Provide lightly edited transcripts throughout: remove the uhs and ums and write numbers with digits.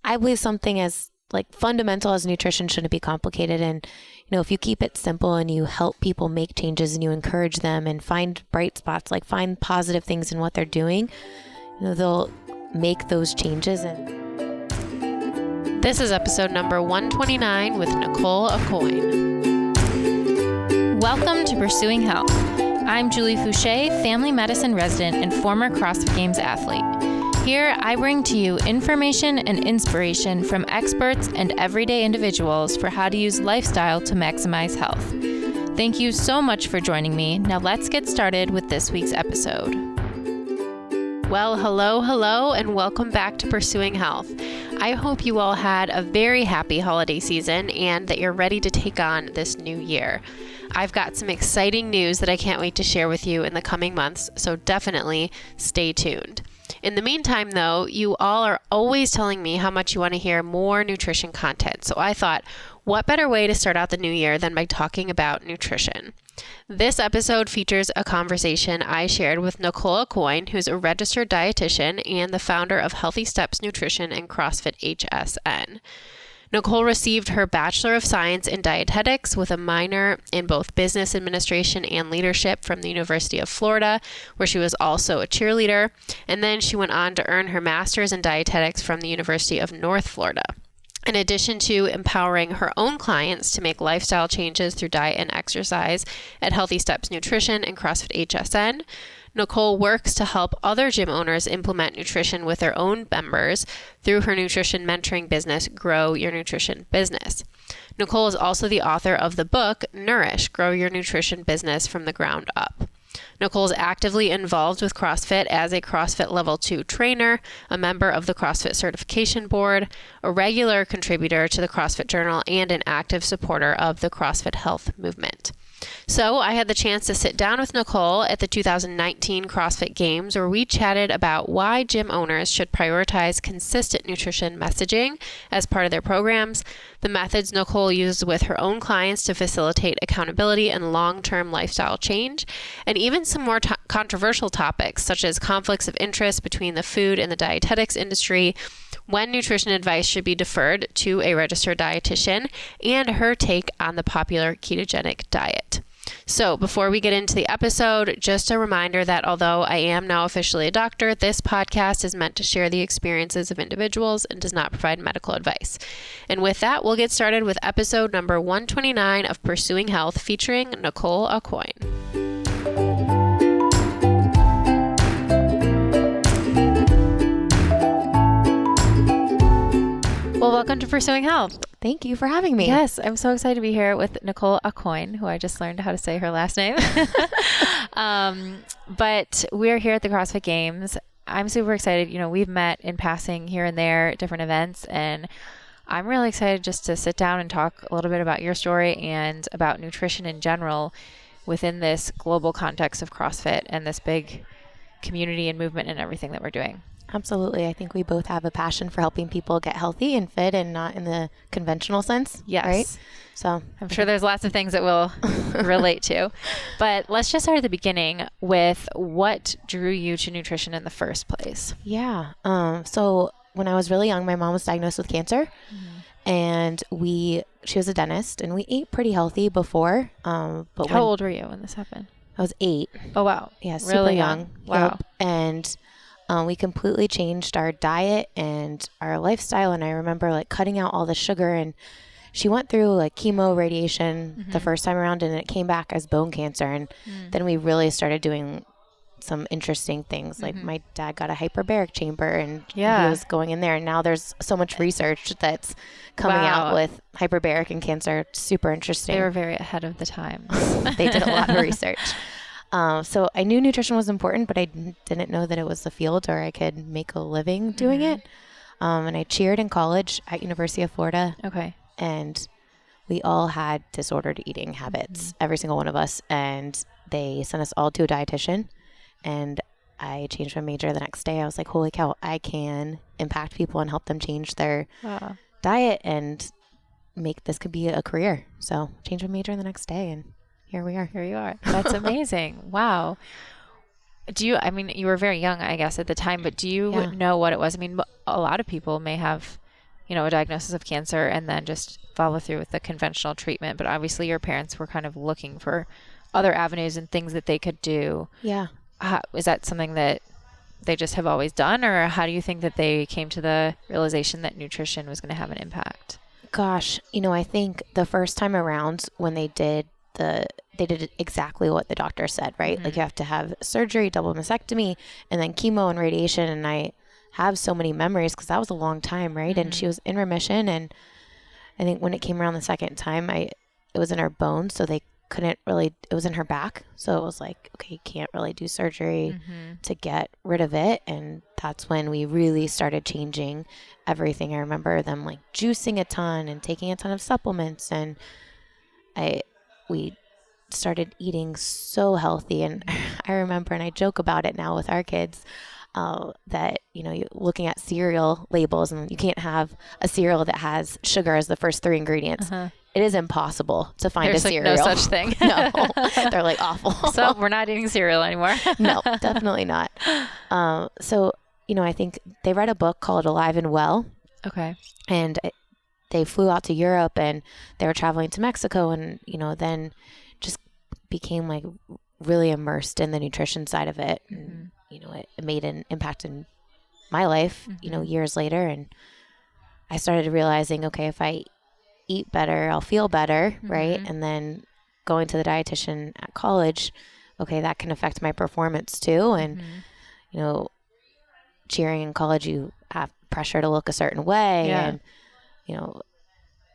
I believe something as like fundamental as nutrition shouldn't be complicated. And, if you keep it simple and you help people make changes and you encourage them and find bright spots, like find positive things in what they're doing, they'll make those changes. And this is episode number 129 with Nicole Aucoin. Welcome to Pursuing Health. I'm Julie Fouché, family medicine resident and former CrossFit Games athlete. Here, I bring to you information and inspiration from experts and everyday individuals for how to use lifestyle to maximize health. Thank you so much for joining me. Now let's get started with this week's episode. Well, hello, and welcome back to Pursuing Health. I hope you all had a very happy holiday season and that you're ready to take on this new year. I've got some exciting news that I can't wait to share with you in the coming months, so definitely stay tuned. In the meantime, though, you all are always telling me how much you want to hear more nutrition content. So I thought, what better way to start out the new year than by talking about nutrition? This episode features a conversation I shared with Nicole Aucoin, who's a registered dietitian and the founder of Healthy Steps Nutrition and CrossFit HSN. Nicole received her Bachelor of Science in Dietetics with a minor in both business administration and leadership from the University of Florida, where she was also a cheerleader. And then she went on to earn her Master's in Dietetics from the University of North Florida. In addition to empowering her own clients to make lifestyle changes through diet and exercise at Healthy Steps Nutrition and CrossFit HSN, Nicole works to help other gym owners implement nutrition with their own members through her nutrition mentoring business, Grow Your Nutrition Business. Nicole is also the author of the book, Nourish, Grow Your Nutrition Business from the Ground Up. Nicole is actively involved with CrossFit as a CrossFit Level 2 trainer, a member of the CrossFit Certification Board, a regular contributor to the CrossFit Journal, and an active supporter of the CrossFit Health movement. So I had the chance to sit down with Nicole at the 2019 CrossFit Games, where we chatted about why gym owners should prioritize consistent nutrition messaging as part of their programs, the methods Nicole uses with her own clients to facilitate accountability and long-term lifestyle change, and even some more controversial topics such as conflicts of interest between the food and the dietetics industry, when nutrition advice should be deferred to a registered dietitian, and her take on the popular ketogenic diet. So before we get into the episode, just a reminder that although I am now officially a doctor, this podcast is meant to share the experiences of individuals and does not provide medical advice. And with that, we'll get started with episode number 129 of Pursuing Health featuring Nicole Aucoin. Well, welcome to Pursuing Health. thank you for having me. Yes, I'm so excited to be here with Nicole Aucoin, who I just learned how to say her last name. But we're here at the CrossFit Games. I'm super excited. We've met in passing here and there at different events, and I'm really excited just to sit down and talk a little bit about your story and about nutrition in general within this global context of CrossFit and this big community and movement and everything that we're doing. Absolutely. I think we both have a passion for helping people get healthy and fit and not in the conventional sense. Yes. Right? So I'm sure there's lots of things that we'll relate to. But let's just start at the beginning with what drew you to nutrition in the first place. Yeah. So when I was really young, my mom was diagnosed with cancer. And she was a dentist, and we ate pretty healthy before. But how old were you when this happened? I was 8. Oh, wow. Yeah, super really young. Wow. Yep. And we completely changed our diet and our lifestyle. And I remember cutting out all the sugar, and she went through chemo, radiation the first time around, and it came back as bone cancer. And then we really started doing some interesting things. My dad got a hyperbaric chamber, and he was going in there. And now there's so much research that's coming out with hyperbaric and cancer. Super interesting. They were very ahead of the times. They did a lot of research. So I knew nutrition was important, but I didn't know that it was the field or I could make a living doing it. And I cheered in college at University of Florida. Okay. And we all had disordered eating habits, every single one of us. And they sent us all to a dietitian. And I changed my major the next day. I was like, holy cow, I can impact people and help them change their diet and make this could be a career. So changed my major the next day, and here we are. Here you are. That's amazing. Wow. You were very young, I guess, at the time, but do you know what it was? I mean, a lot of people may have a diagnosis of cancer and then just follow through with the conventional treatment. But obviously your parents were kind of looking for other avenues and things that they could do. Yeah. Is that something that they just have always done, or how do you think that they came to the realization that nutrition was going to have an impact? Gosh, I think the first time around when they did exactly what the doctor said, right? Mm-hmm. Like you have to have surgery, double mastectomy, and then chemo and radiation. And I have so many memories because that was a long time, right? Mm-hmm. And she was in remission. And I think when it came around the second time, it was in her bones, so they couldn't really, it was in her back. So it was like, okay, you can't really do surgery to get rid of it. And that's when we really started changing everything. I remember them like juicing a ton and taking a ton of supplements. And we started eating so healthy. And I remember, and I joke about it now with our kids, that, you're looking at cereal labels and you can't have a cereal that has sugar as the first 3 ingredients. It is impossible to find There's a cereal. no such thing. No, they're like awful. So we're not eating cereal anymore. No, definitely not. So, I think they read a book called Alive and Well. Okay. And they flew out to Europe and they were traveling to Mexico and, then just became like really immersed in the nutrition side of it. And, it made an impact in my life, years later. And I started realizing, okay, if I eat better, I'll feel better, right? And then going to the dietitian at college, okay, that can affect my performance too. And, cheering in college, you have pressure to look a certain way. Yeah. And,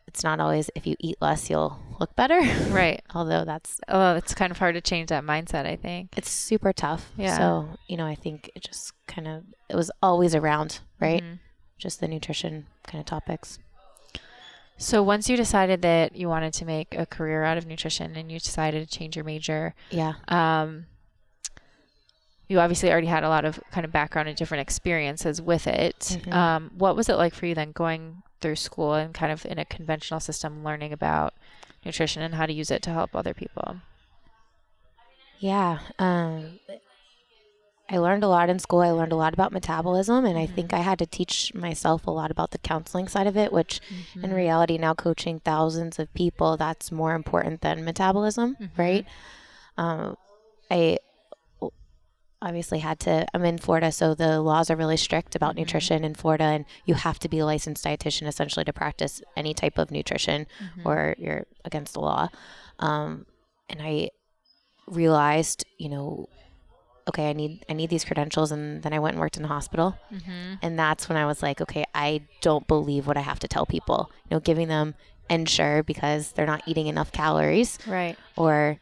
it's not always if you eat less, you'll look better. Right. Although it's kind of hard to change that mindset, I think. it's super tough. Yeah. So, I think it just it was always around, right? Just the nutrition kind of topics. So once you decided that you wanted to make a career out of nutrition and you decided to change your major, Yeah. You obviously already had a lot of kind of background and different experiences with it. What was it like for you then going through school and kind of in a conventional system, learning about nutrition and how to use it to help other people? Yeah. I learned a lot in school. I learned a lot about metabolism, and I think I had to teach myself a lot about the counseling side of it, which in reality, now coaching thousands of people, that's more important than metabolism, right? I obviously I'm in Florida, so the laws are really strict about nutrition in Florida, and you have to be a licensed dietitian essentially to practice any type of nutrition or you're against the law. And I realized, okay, I need these credentials. And then I went and worked in the hospital. And that's when I was like, okay, I don't believe what I have to tell people, giving them Ensure because they're not eating enough calories. Right. Or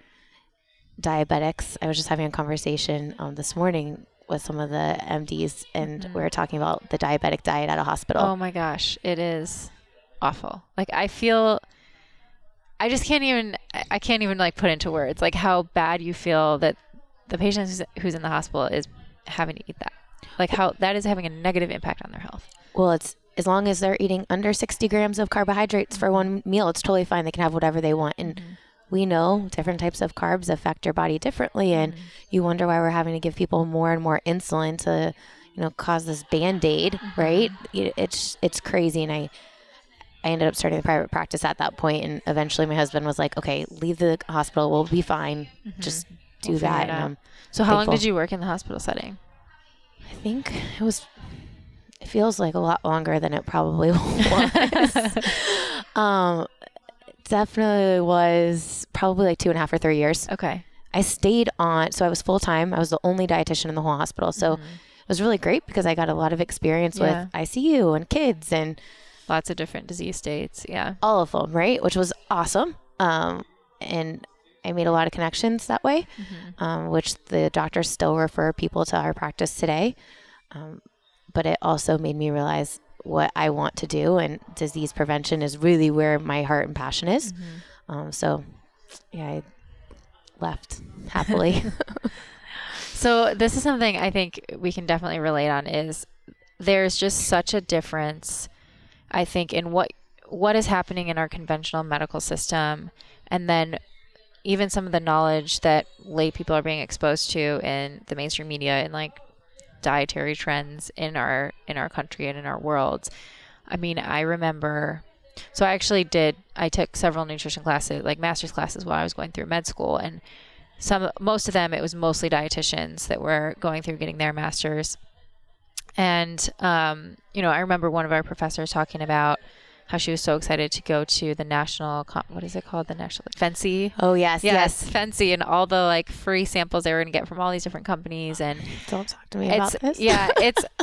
diabetics. I was just having a conversation this morning with some of the MDs, and we were talking about the diabetic diet at a hospital. Oh my gosh, it is awful. Like I can't even like put into words like how bad you feel that the patient who's in the hospital is having to eat that. Like how that is having a negative impact on their health. Well, it's as long as they're eating under 60 grams of carbohydrates for one meal, it's totally fine. They can have whatever they want. And we know different types of carbs affect your body differently. And you wonder why we're having to give people more and more insulin to, cause this Band-Aid, right? It's crazy. And I ended up starting the private practice at that point. And eventually my husband was like, okay, leave the hospital. We'll be fine. Just do that. And so how long did you work in the hospital setting? I think it feels like a lot longer than it probably was. Definitely was probably like 2.5 or 3 years. Okay. I stayed on, so I was full-time. I was the only dietitian in the whole hospital. So it was really great because I got a lot of experience with ICU and kids and lots of different disease states. Yeah. All of them, right? Which was awesome. And I made a lot of connections that way, which the doctors still refer people to our practice today. But it also made me realize what I want to do, and disease prevention is really where my heart and passion is. So yeah, I left happily. So this is something I think we can definitely relate on is there's just such a difference, I think, in what is happening in our conventional medical system, and then even some of the knowledge that lay people are being exposed to in the mainstream media and like dietary trends in our country and in our world. I mean, I remember, so I took several nutrition classes, like master's classes while I was going through med school, and most of them, it was mostly dietitians that were going through getting their master's. And, I remember one of our professors talking about how she was so excited to go to the national, what is it called? The national, Fancy. Oh, yes. Fancy, and all the like free samples they were going to get from all these different companies. And don't talk to me about this. Yeah,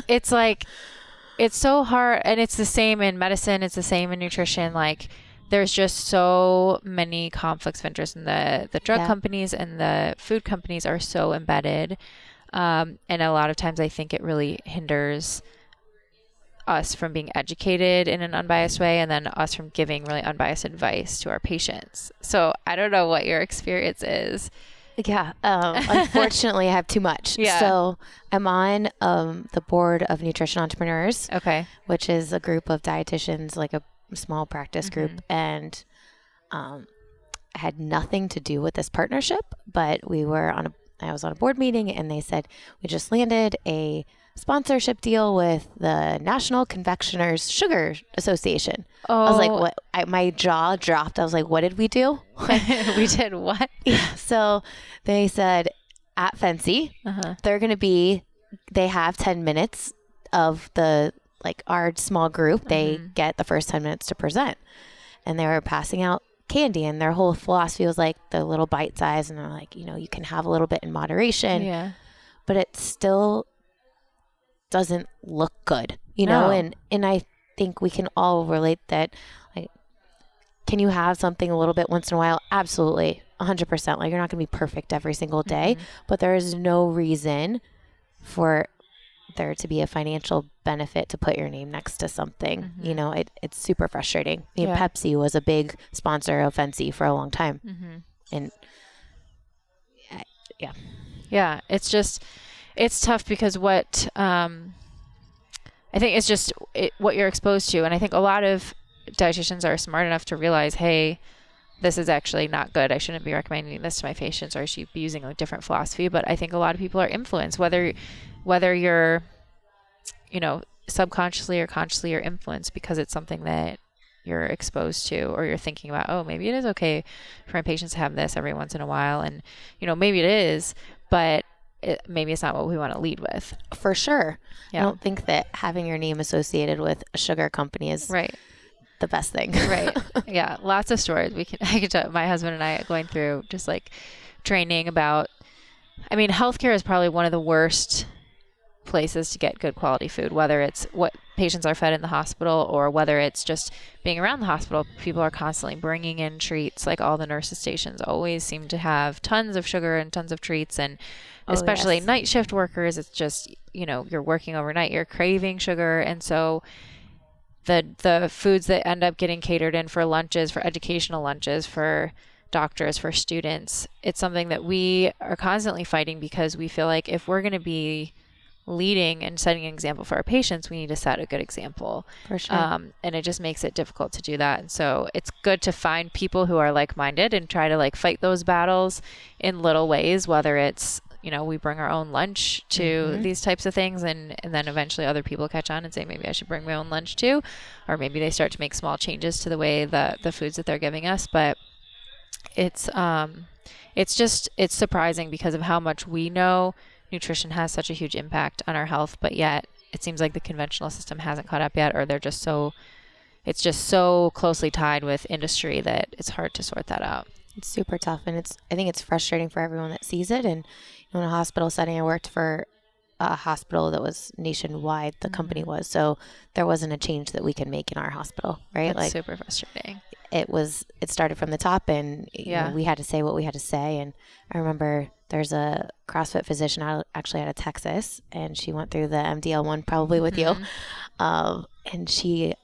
it's like, it's so hard. And it's the same in medicine. It's the same in nutrition. Like, there's just so many conflicts of interest, and the drug companies and the food companies are so embedded. And a lot of times I think it really hinders us from being educated in an unbiased way, and then us from giving really unbiased advice to our patients. So I don't know what your experience is. Yeah. Unfortunately, I have too much. Yeah. So I'm on the board of Nutrition Entrepreneurs. Okay. Which is a group of dietitians, like a small practice group. And I had nothing to do with this partnership, but I was on a board meeting, and they said, we just landed a sponsorship deal with the National Confectioners Sugar Association. Oh. I was like, what? My jaw dropped. I was like, what did we do? We did what? Yeah. So they said at Fancy, they have 10 minutes of our small group. They get the first 10 minutes to present, and they were passing out candy, and their whole philosophy was like the little bite size, and they're like, you can have a little bit in moderation, but it still doesn't look good, No. and I think we can all relate that, like, can you have something a little bit once in a while? Absolutely. 100%. Like, you're not going to be perfect every single day, but there is no reason for there to be a financial benefit to put your name next to something. It's super frustrating. Pepsi was a big sponsor of Fancy for a long time. And it's tough because what I think it's just what you're exposed to. And I think a lot of dietitians are smart enough to realize, hey, this is actually not good. I shouldn't be recommending this to my patients, or I should be using a different philosophy. But I think a lot of people are influenced, whether you're, subconsciously or consciously, or influenced because it's something that you're exposed to, or you're thinking about, oh, maybe it is okay for my patients to have this every once in a while. And, maybe it is, but maybe it's not what we want to lead with. For sure. Yeah. I don't think that having your name associated with a sugar company is the best thing. Right. Yeah. Lots of stories. I could tell my husband and I going through just like training about, healthcare is probably one of the worst places to get good quality food, whether it's what patients are fed in the hospital or whether it's just being around the hospital. People are constantly bringing in treats. Like, all the nurses' stations always seem to have tons of sugar and tons of treats, and especially night shift workers, it's just, you're working overnight, you're craving sugar. And so the foods that end up getting catered in for lunches, for educational lunches, for doctors, for students, it's something that we are constantly fighting, because we feel like if we're going to be leading and setting an example for our patients, we need to set a good example. For sure. And it just makes it difficult to do that. And so it's good to find people who are like-minded and try to fight those battles in little ways, whether it's, we bring our own lunch to these types of things, and then eventually other people catch on and say, maybe I should bring my own lunch too. Or maybe they start to make small changes to the way the foods that they're giving us. But it's surprising because of how much we know nutrition has such a huge impact on our health, but yet it seems like the conventional system hasn't caught up yet, or it's just so closely tied with industry that it's hard to sort that out. It's super tough, and I think it's frustrating for everyone that sees it. And in a hospital setting, I worked for a hospital that was nationwide, the company was, so there wasn't a change that we could make in our hospital, right? That's super frustrating. It started from the top, and we had to say what we had to say. And I remember there's a CrossFit physician actually out of Texas, and she went through the MDL one probably with you. And she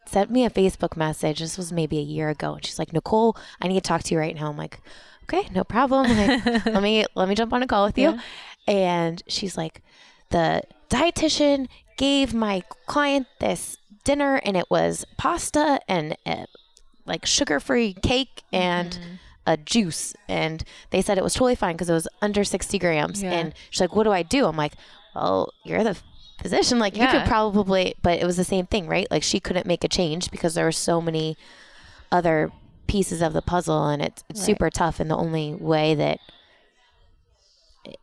sent me a Facebook message. This was maybe a year ago. And she's like, Nicole, I need to talk to you right now. I'm like, okay, no problem. Like, let me jump on a call with you. And she's like, the dietitian gave my client this dinner, and it was pasta and like sugar-free cake and a juice, and they said it was totally fine because it was under 60 grams. And she's like, what do I do? I'm like, well, you're the physician, like you could probably, but it was the same thing, right? Like she couldn't make a change because there were so many other pieces of the puzzle, and it's super tough. And the only way that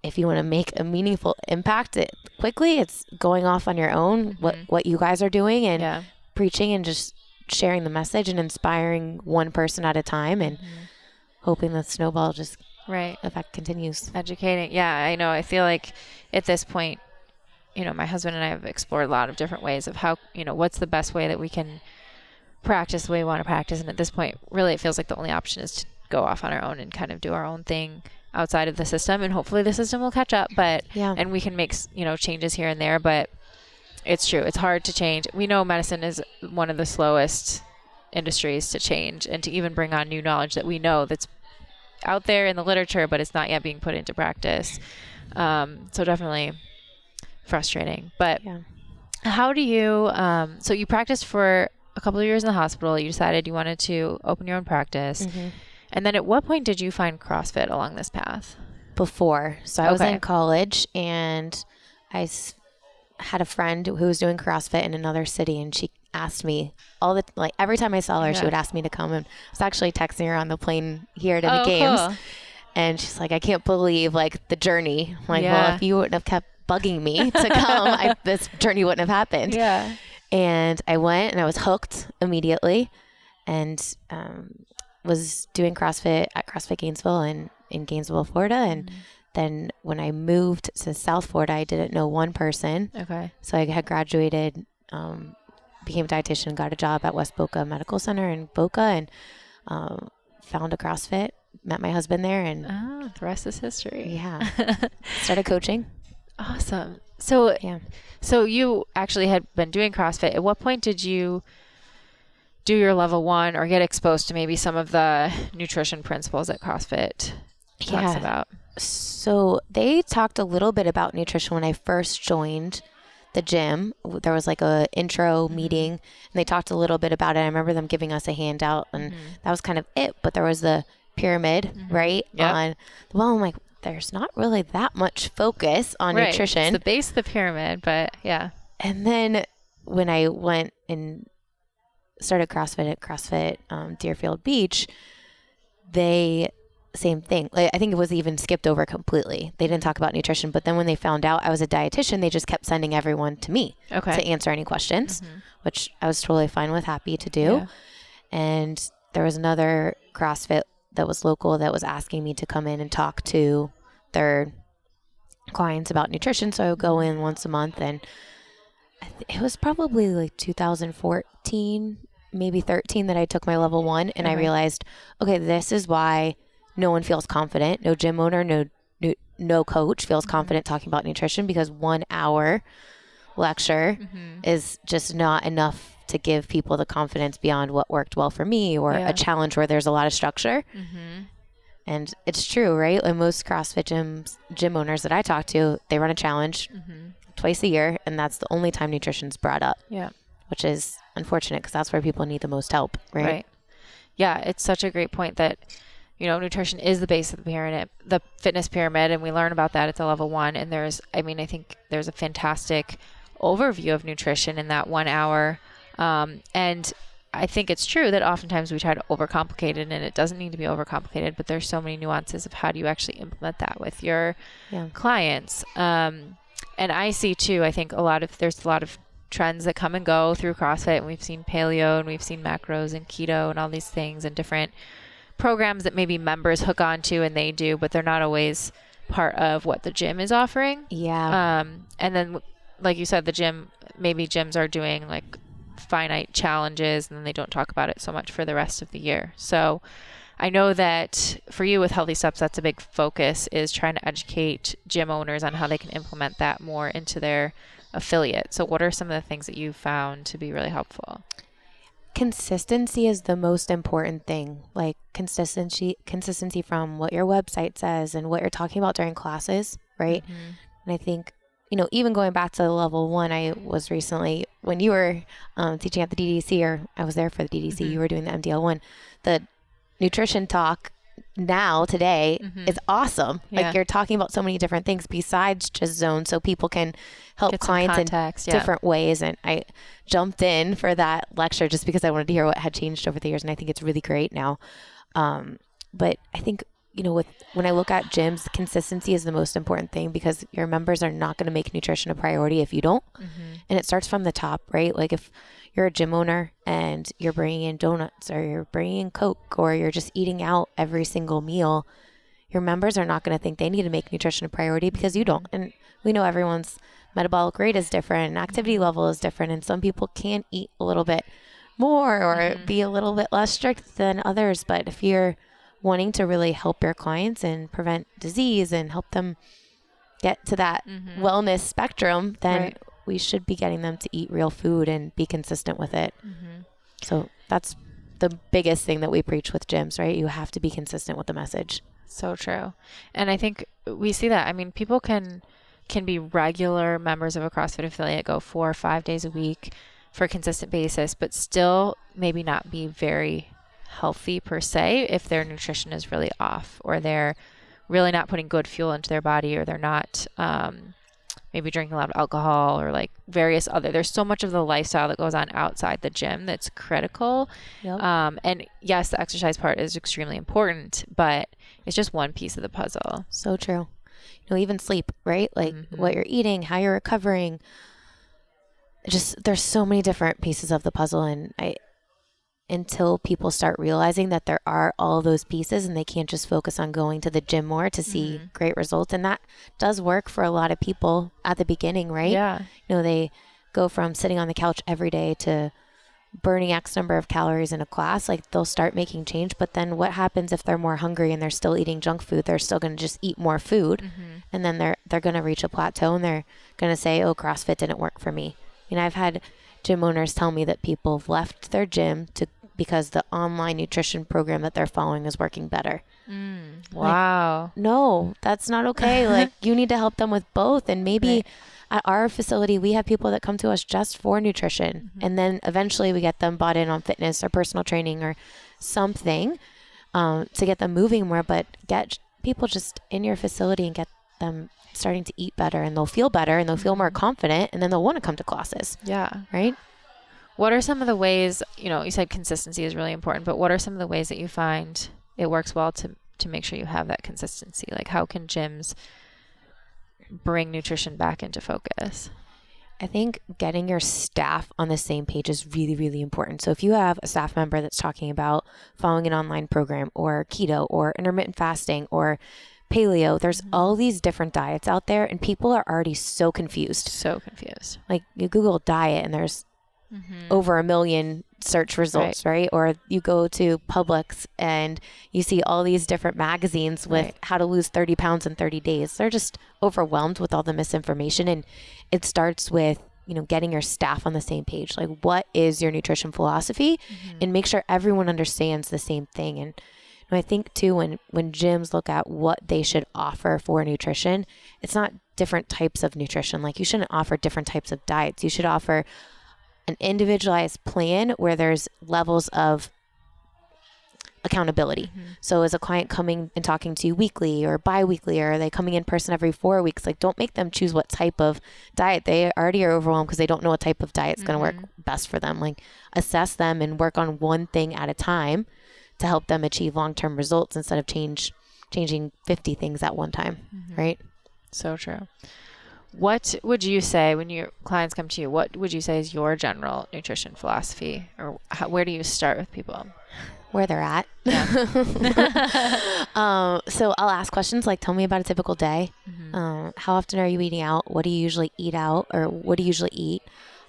if you want to make a meaningful impact quickly, it's going off on your own, what you guys are doing and preaching and just sharing the message and inspiring one person at a time and hoping the snowball just effect continues. Educating. Yeah, I know. I feel like at this point, my husband and I have explored a lot of different ways of how, what's the best way that we can practice the way we want to practice. And at this point, really, it feels like the only option is to go off on our own and kind of do our own thing outside of the system. And hopefully the system will catch up, and we can make, changes here and there. But it's true. It's hard to change. We know medicine is one of the slowest industries to change and to even bring on new knowledge that we know that's out there in the literature, but it's not yet being put into practice. So definitely frustrating. But how do you, so you practiced for a couple of years in the hospital. You decided you wanted to open your own practice. And then at what point did you find CrossFit along this path? Before. So I was in college, and I had a friend who was doing CrossFit in another city, and she asked me every time I saw her, she would ask me to come. And I was actually texting her on the plane here to the games. Cool. And she's like, I can't believe the journey. I'm like, well, if you wouldn't have kept bugging me to come, this journey wouldn't have happened. Yeah. And I went, and I was hooked immediately, and was doing CrossFit at CrossFit Gainesville and in Gainesville, Florida. And then when I moved to South Florida, I didn't know one person. Okay. So I had graduated, became a dietitian, got a job at West Boca Medical Center in Boca, and found a CrossFit, met my husband there, and the rest is history. Yeah. Started coaching. Awesome. So so you actually had been doing CrossFit. At what point did you do your level 1 or get exposed to maybe some of the nutrition principles that CrossFit talks about? So they talked a little bit about nutrition when I first joined the gym. There was a intro meeting, and they talked a little bit about it. I remember them giving us a handout, and that was kind of it. But there was the pyramid, right? Yep. I'm like, there's not really that much focus on nutrition. It's the base of the pyramid, but yeah. And then when I went and started CrossFit at CrossFit Deerfield Beach, same thing. I think it was even skipped over completely. They didn't talk about nutrition, but then when they found out I was a dietitian, they just kept sending everyone to me to answer any questions, which I was totally fine with, happy to do. Yeah. And there was another CrossFit that was local that was asking me to come in and talk to their clients about nutrition. So I would go in once a month, and it was probably 2014, maybe 13 that I took my level 1, and I realized, okay, this is why no one feels confident. No gym owner, no coach feels confident talking about nutrition, because 1 hour lecture is just not enough to give people the confidence beyond what worked well for me, or a challenge where there's a lot of structure. And it's true, right? And most CrossFit gym owners that I talk to, they run a challenge twice a year, and that's the only time nutrition's brought up. Yeah. Which is unfortunate, because that's where people need the most help, right? Right. Yeah, it's such a great point that nutrition is the base of the pyramid, the fitness pyramid, and we learn about that at the level 1. And I think there's a fantastic overview of nutrition in that 1 hour. And I think it's true that oftentimes we try to overcomplicate it, and it doesn't need to be overcomplicated, but there's so many nuances of how do you actually implement that with your clients. And I see too, I think there's a lot of trends that come and go through CrossFit, and we've seen paleo, and we've seen macros and keto and all these things, and different programs that maybe members hook onto and they do, but they're not always part of what the gym is offering. Yeah. And then, like you said, gyms are doing finite challenges, and then they don't talk about it so much for the rest of the year. So I know that for you with Healthy Steps, that's a big focus, is trying to educate gym owners on how they can implement that more into their affiliate. So what are some of the things that you found to be really helpful? Consistency is the most important thing. Consistency from what your website says and what you're talking about during classes, right? And I think, even going back to level 1, I was recently, when you were teaching at the DDC, or I was there for the DDC, you were doing the MDL1, the nutrition talk now today is awesome. Yeah. Like you're talking about so many different things besides just zone, so people can help Get some clients context, in different ways. And I jumped in for that lecture just because I wanted to hear what had changed over the years. And I think it's really great now. But I think, when I look at gyms, consistency is the most important thing, because your members are not going to make nutrition a priority if you don't. And it starts from the top, right? Like if you're a gym owner and you're bringing in donuts, or you're bringing in Coke, or you're just eating out every single meal, your members are not going to think they need to make nutrition a priority, because you don't. And we know everyone's metabolic rate is different and activity level is different. And some people can eat a little bit more or be a little bit less strict than others. But if you're wanting to really help your clients and prevent disease and help them get to that wellness spectrum, then we should be getting them to eat real food and be consistent with it. So that's the biggest thing that we preach with gyms, right? You have to be consistent with the message. So true. And I think we see that. I mean, people can be regular members of a CrossFit affiliate, go 4 or 5 days a week for a consistent basis, but still maybe not be very healthy per se if their nutrition is really off, or they're really not putting good fuel into their body, or they're not maybe drinking a lot of alcohol, or like various other, there's so much of the lifestyle that goes on outside the gym that's critical. And yes, the exercise part is extremely important, but it's just one piece of the puzzle. So true. Even sleep, right? Like what you're eating, how you're recovering, just there's so many different pieces of the puzzle. And until people start realizing that there are all those pieces, and they can't just focus on going to the gym more to see great results. And that does work for a lot of people at the beginning, right? Yeah. They go from sitting on the couch every day to burning X number of calories in a class. Like they'll start making change, but then what happens if they're more hungry and they're still eating junk food? They're still going to just eat more food. And then they're going to reach a plateau, and they're going to say, oh, CrossFit didn't work for me. I've had gym owners tell me that people have left their gym because the online nutrition program that they're following is working better. Wow. Like, no, that's not okay. Like you need to help them with both. And maybe at our facility, we have people that come to us just for nutrition. And then eventually we get them bought in on fitness or personal training or something to get them moving more, but get people just in your facility and get them starting to eat better, and they'll feel better, and they'll feel more confident, and then they'll want to come to classes. Yeah. Right? What are some of the ways, you said consistency is really important, but what are some of the ways that you find it works well to make sure you have that consistency? Like how can gyms bring nutrition back into focus? I think getting your staff on the same page is really, really important. So if you have a staff member that's talking about following an online program, or keto, or intermittent fasting, or paleo, there's all these different diets out there, and people are already so confused. Like you Google diet and there's over 1 million search results, right? Or you go to Publix and you see all these different magazines with how to lose 30 pounds in 30 days. They're just overwhelmed with all the misinformation. And it starts with, getting your staff on the same page. Like, what is your nutrition philosophy? And make sure everyone understands the same thing. And I think too, when gyms look at what they should offer for nutrition, it's not different types of nutrition. Like you shouldn't offer different types of diets. You should offer an individualized plan where there's levels of accountability. So is a client coming and talking to you weekly or bi-weekly, or are they coming in person every 4 weeks? Like don't make them choose what type of diet. They already are overwhelmed because they don't know what type of diet is going to work best for them. Like assess them and work on one thing at a time to help them achieve long-term results instead of changing 50 things at one time. Right? So true. What would you say when your clients come to you? What would you say is your general nutrition philosophy, or where do you start with people? Where they're at. So I'll ask questions like, tell me about a typical day. How often are you eating out? What do you usually eat out, or what do you usually eat?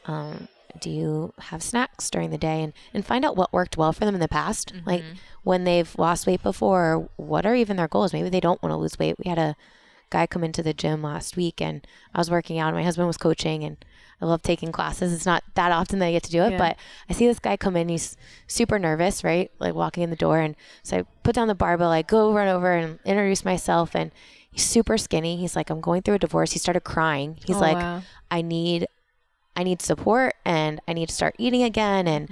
Do you have snacks during the day? And find out what worked well for them in the past. Like when they've lost weight before, or what are even their goals? Maybe they don't want to lose weight. We had a guy come into the gym last week, and I was working out, and my husband was coaching, and I love taking classes. It's not that often that I get to do it, but I see this guy come in. He's super nervous, right? Like walking in the door. And so I put down the barbell, I go run over and introduce myself, and he's super skinny. He's like, I'm going through a divorce. He started crying. He's wow. I need support, and I need to start eating again. And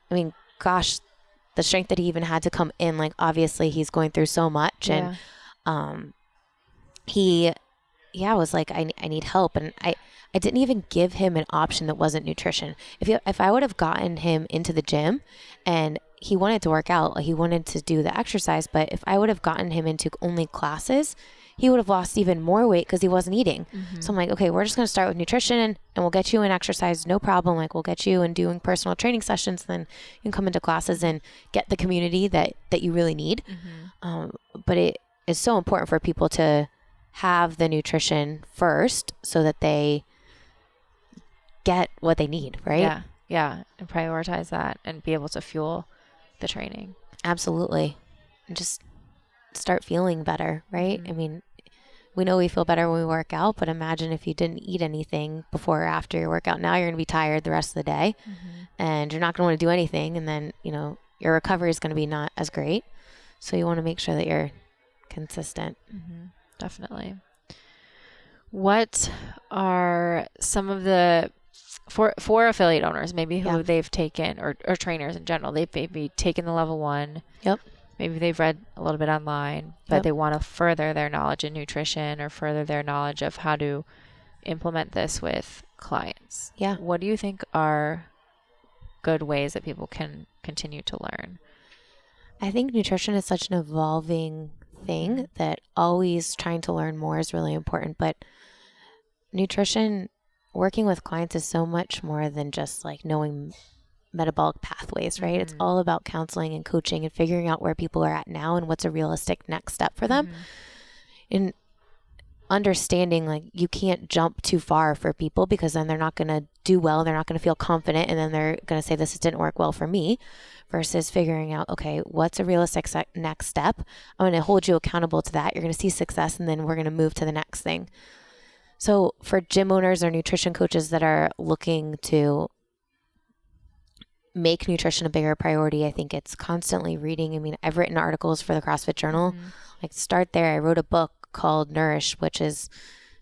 I mean, gosh, the strength that he even had to come in, like obviously he's going through so much. Yeah. And he was like, I need help. And I didn't even give him an option that wasn't nutrition. If I would have gotten him into the gym and he wanted to work out, like he wanted to do the exercise, but if I would have gotten him into only classes, he would have lost even more weight because he wasn't eating. So I'm like, okay, we're just going to start with nutrition and we'll get you in exercise. No problem. Like we'll get you in doing personal training sessions. Then you can come into classes and get the community that you really need. But it is so important for people to have the nutrition first so that they get what they need, right? Yeah. And prioritize that and be able to fuel the training. Absolutely. And just start feeling better, right? I mean, we know we feel better when we work out, but imagine if you didn't eat anything before or after your workout. Now you're going to be tired the rest of the day and you're not going to want to do anything. And then, your recovery is going to be not as great. So you want to make sure that you're consistent. Definitely. What are some of the, for affiliate owners, maybe who they've taken, or trainers in general, they've maybe taken the level 1. Yep. Maybe they've read a little bit online, but they want to further their knowledge in nutrition or further their knowledge of how to implement this with clients. Yeah. What do you think are good ways that people can continue to learn? I think nutrition is such an evolving thing that always trying to learn more is really important. But nutrition, working with clients is so much more than just like knowing metabolic pathways, right? It's all about counseling and coaching and figuring out where people are at now and what's a realistic next step for them. And understanding like you can't jump too far for people because then they're not going to do well. They're not going to feel confident. And then they're going to say, this didn't work well for me, versus figuring out, okay, what's a realistic next step? I'm going to hold you accountable to that. You're going to see success and then we're going to move to the next thing. So for gym owners or nutrition coaches that are looking to make nutrition a bigger priority, I think it's constantly reading. I mean, I've written articles for the CrossFit Journal. Like start there. I wrote a book called Nourish, which is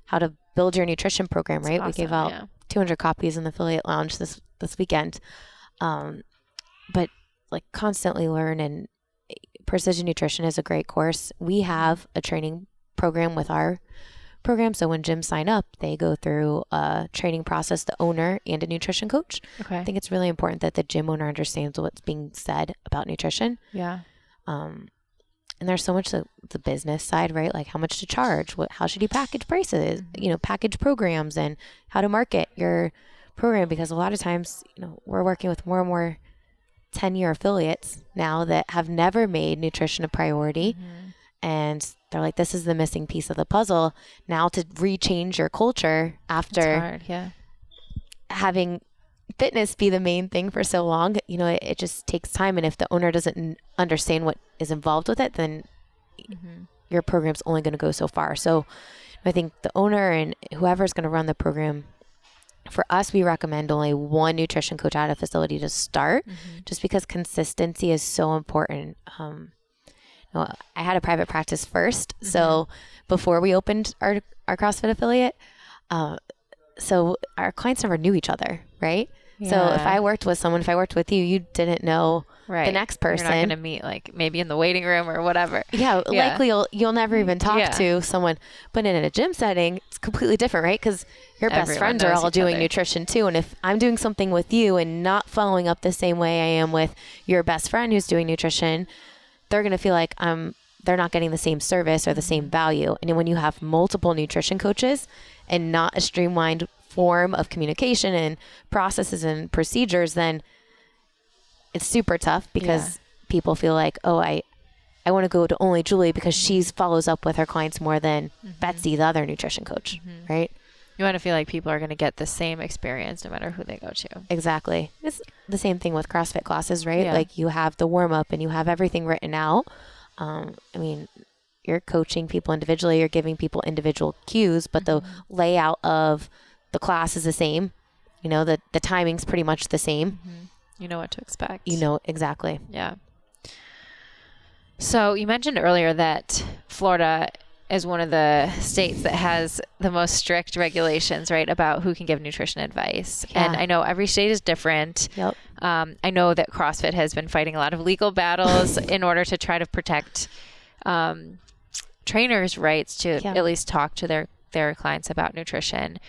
how to build your nutrition program, right? Awesome, we gave out 200 copies in the affiliate lounge this weekend. But like constantly learn, and Precision Nutrition is a great course. We have a training program with our program. So when gyms sign up, they go through a training process, the owner and a nutrition coach. Okay. I think it's really important that the gym owner understands what's being said about nutrition. Yeah. And there's so much the business side, right? Like how much to charge, how should you package prices, package programs, and how to market your program. Because a lot of times, we're working with more and more 10-year affiliates now that have never made nutrition a priority. And they're like, this is the missing piece of the puzzle. Now to rechange your culture after having fitness be the main thing for so long, it just takes time. And if the owner doesn't understand what is involved with it, then your program's only going to go so far. So I think the owner and whoever's going to run the program, for us, we recommend only one nutrition coach at a facility to start, just because consistency is so important. I had a private practice first. So before we opened our CrossFit affiliate, so our clients never knew each other, right? Yeah. So if I worked with someone, if I worked with you, you didn't know the next person. You're not going to meet like maybe in the waiting room or whatever. Yeah. Likely you'll never even talk to someone. But in a gym setting, it's completely different, right? Because your best friends are all doing nutrition too. And if I'm doing something with you and not following up the same way I am with your best friend who's doing nutrition, they're going to feel like they're not getting the same service or the same value. And when you have multiple nutrition coaches and not a streamlined form of communication and processes and procedures, then it's super tough because people feel like, oh, I want to go to only Julie because she follows up with her clients more than Betsy, the other nutrition coach, right? You want to feel like people are going to get the same experience no matter who they go to. Exactly. It's the same thing with CrossFit classes, right? Yeah. Like you have the warm up and you have everything written out. You're coaching people individually, you're giving people individual cues, but the layout of the class is the same. The timing's pretty much the same. You know what to expect. Exactly. Yeah. So you mentioned earlier that Florida is one of the states that has the most strict regulations, right, about who can give nutrition advice. Yeah. And I know every state is different. Yep. I know that CrossFit has been fighting a lot of legal battles in order to try to protect trainers' rights to at least talk to their clients about nutrition.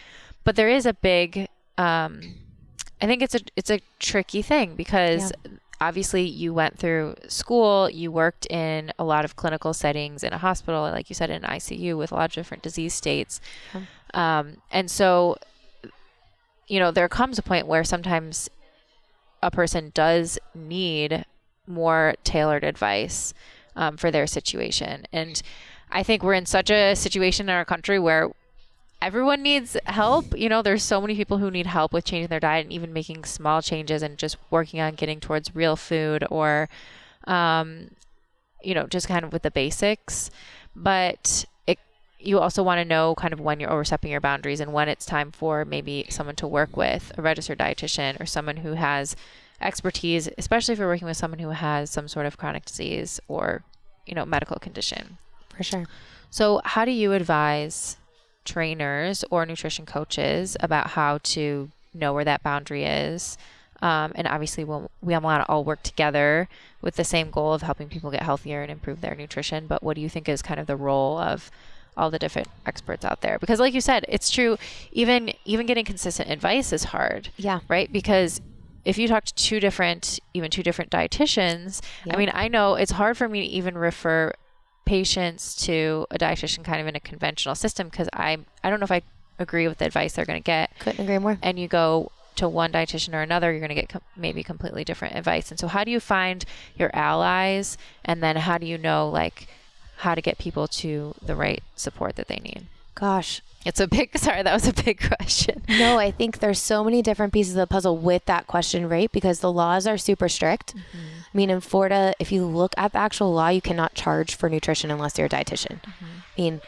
But there is a big, I think it's a tricky thing because obviously you went through school, you worked in a lot of clinical settings in a hospital, like you said, in an ICU with a lot of different disease states. And so, there comes a point where sometimes a person does need more tailored advice for their situation. And I think we're in such a situation in our country where everyone needs help. There's so many people who need help with changing their diet and even making small changes and just working on getting towards real food or, just kind of with the basics. But you also want to know kind of when you're overstepping your boundaries and when it's time for maybe someone to work with a registered dietitian or someone who has expertise, especially if you're working with someone who has some sort of chronic disease or, medical condition. For sure. So how do you advise trainers or nutrition coaches about how to know where that boundary is? And obviously we want to all work together with the same goal of helping people get healthier and improve their nutrition. But what do you think is kind of the role of all the different experts out there? Because like you said, it's true. Even getting consistent advice is hard. Yeah. Right. Because if you talk to two different dietitians, I mean, I know it's hard for me to even refer patients to a dietitian kind of in a conventional system because I don't know if I agree with the advice they're going to get. Couldn't agree more. And you go to one dietitian or another, you're going to get maybe completely different advice. And so how do you find your allies? And then how do you know how to get people to the right support that they need? Gosh. Sorry, that was a big question. No, I think there's so many different pieces of the puzzle with that question, right? Because the laws are super strict. I mean, in Florida, if you look at the actual law, you cannot charge for nutrition unless you're a dietitian. I mean,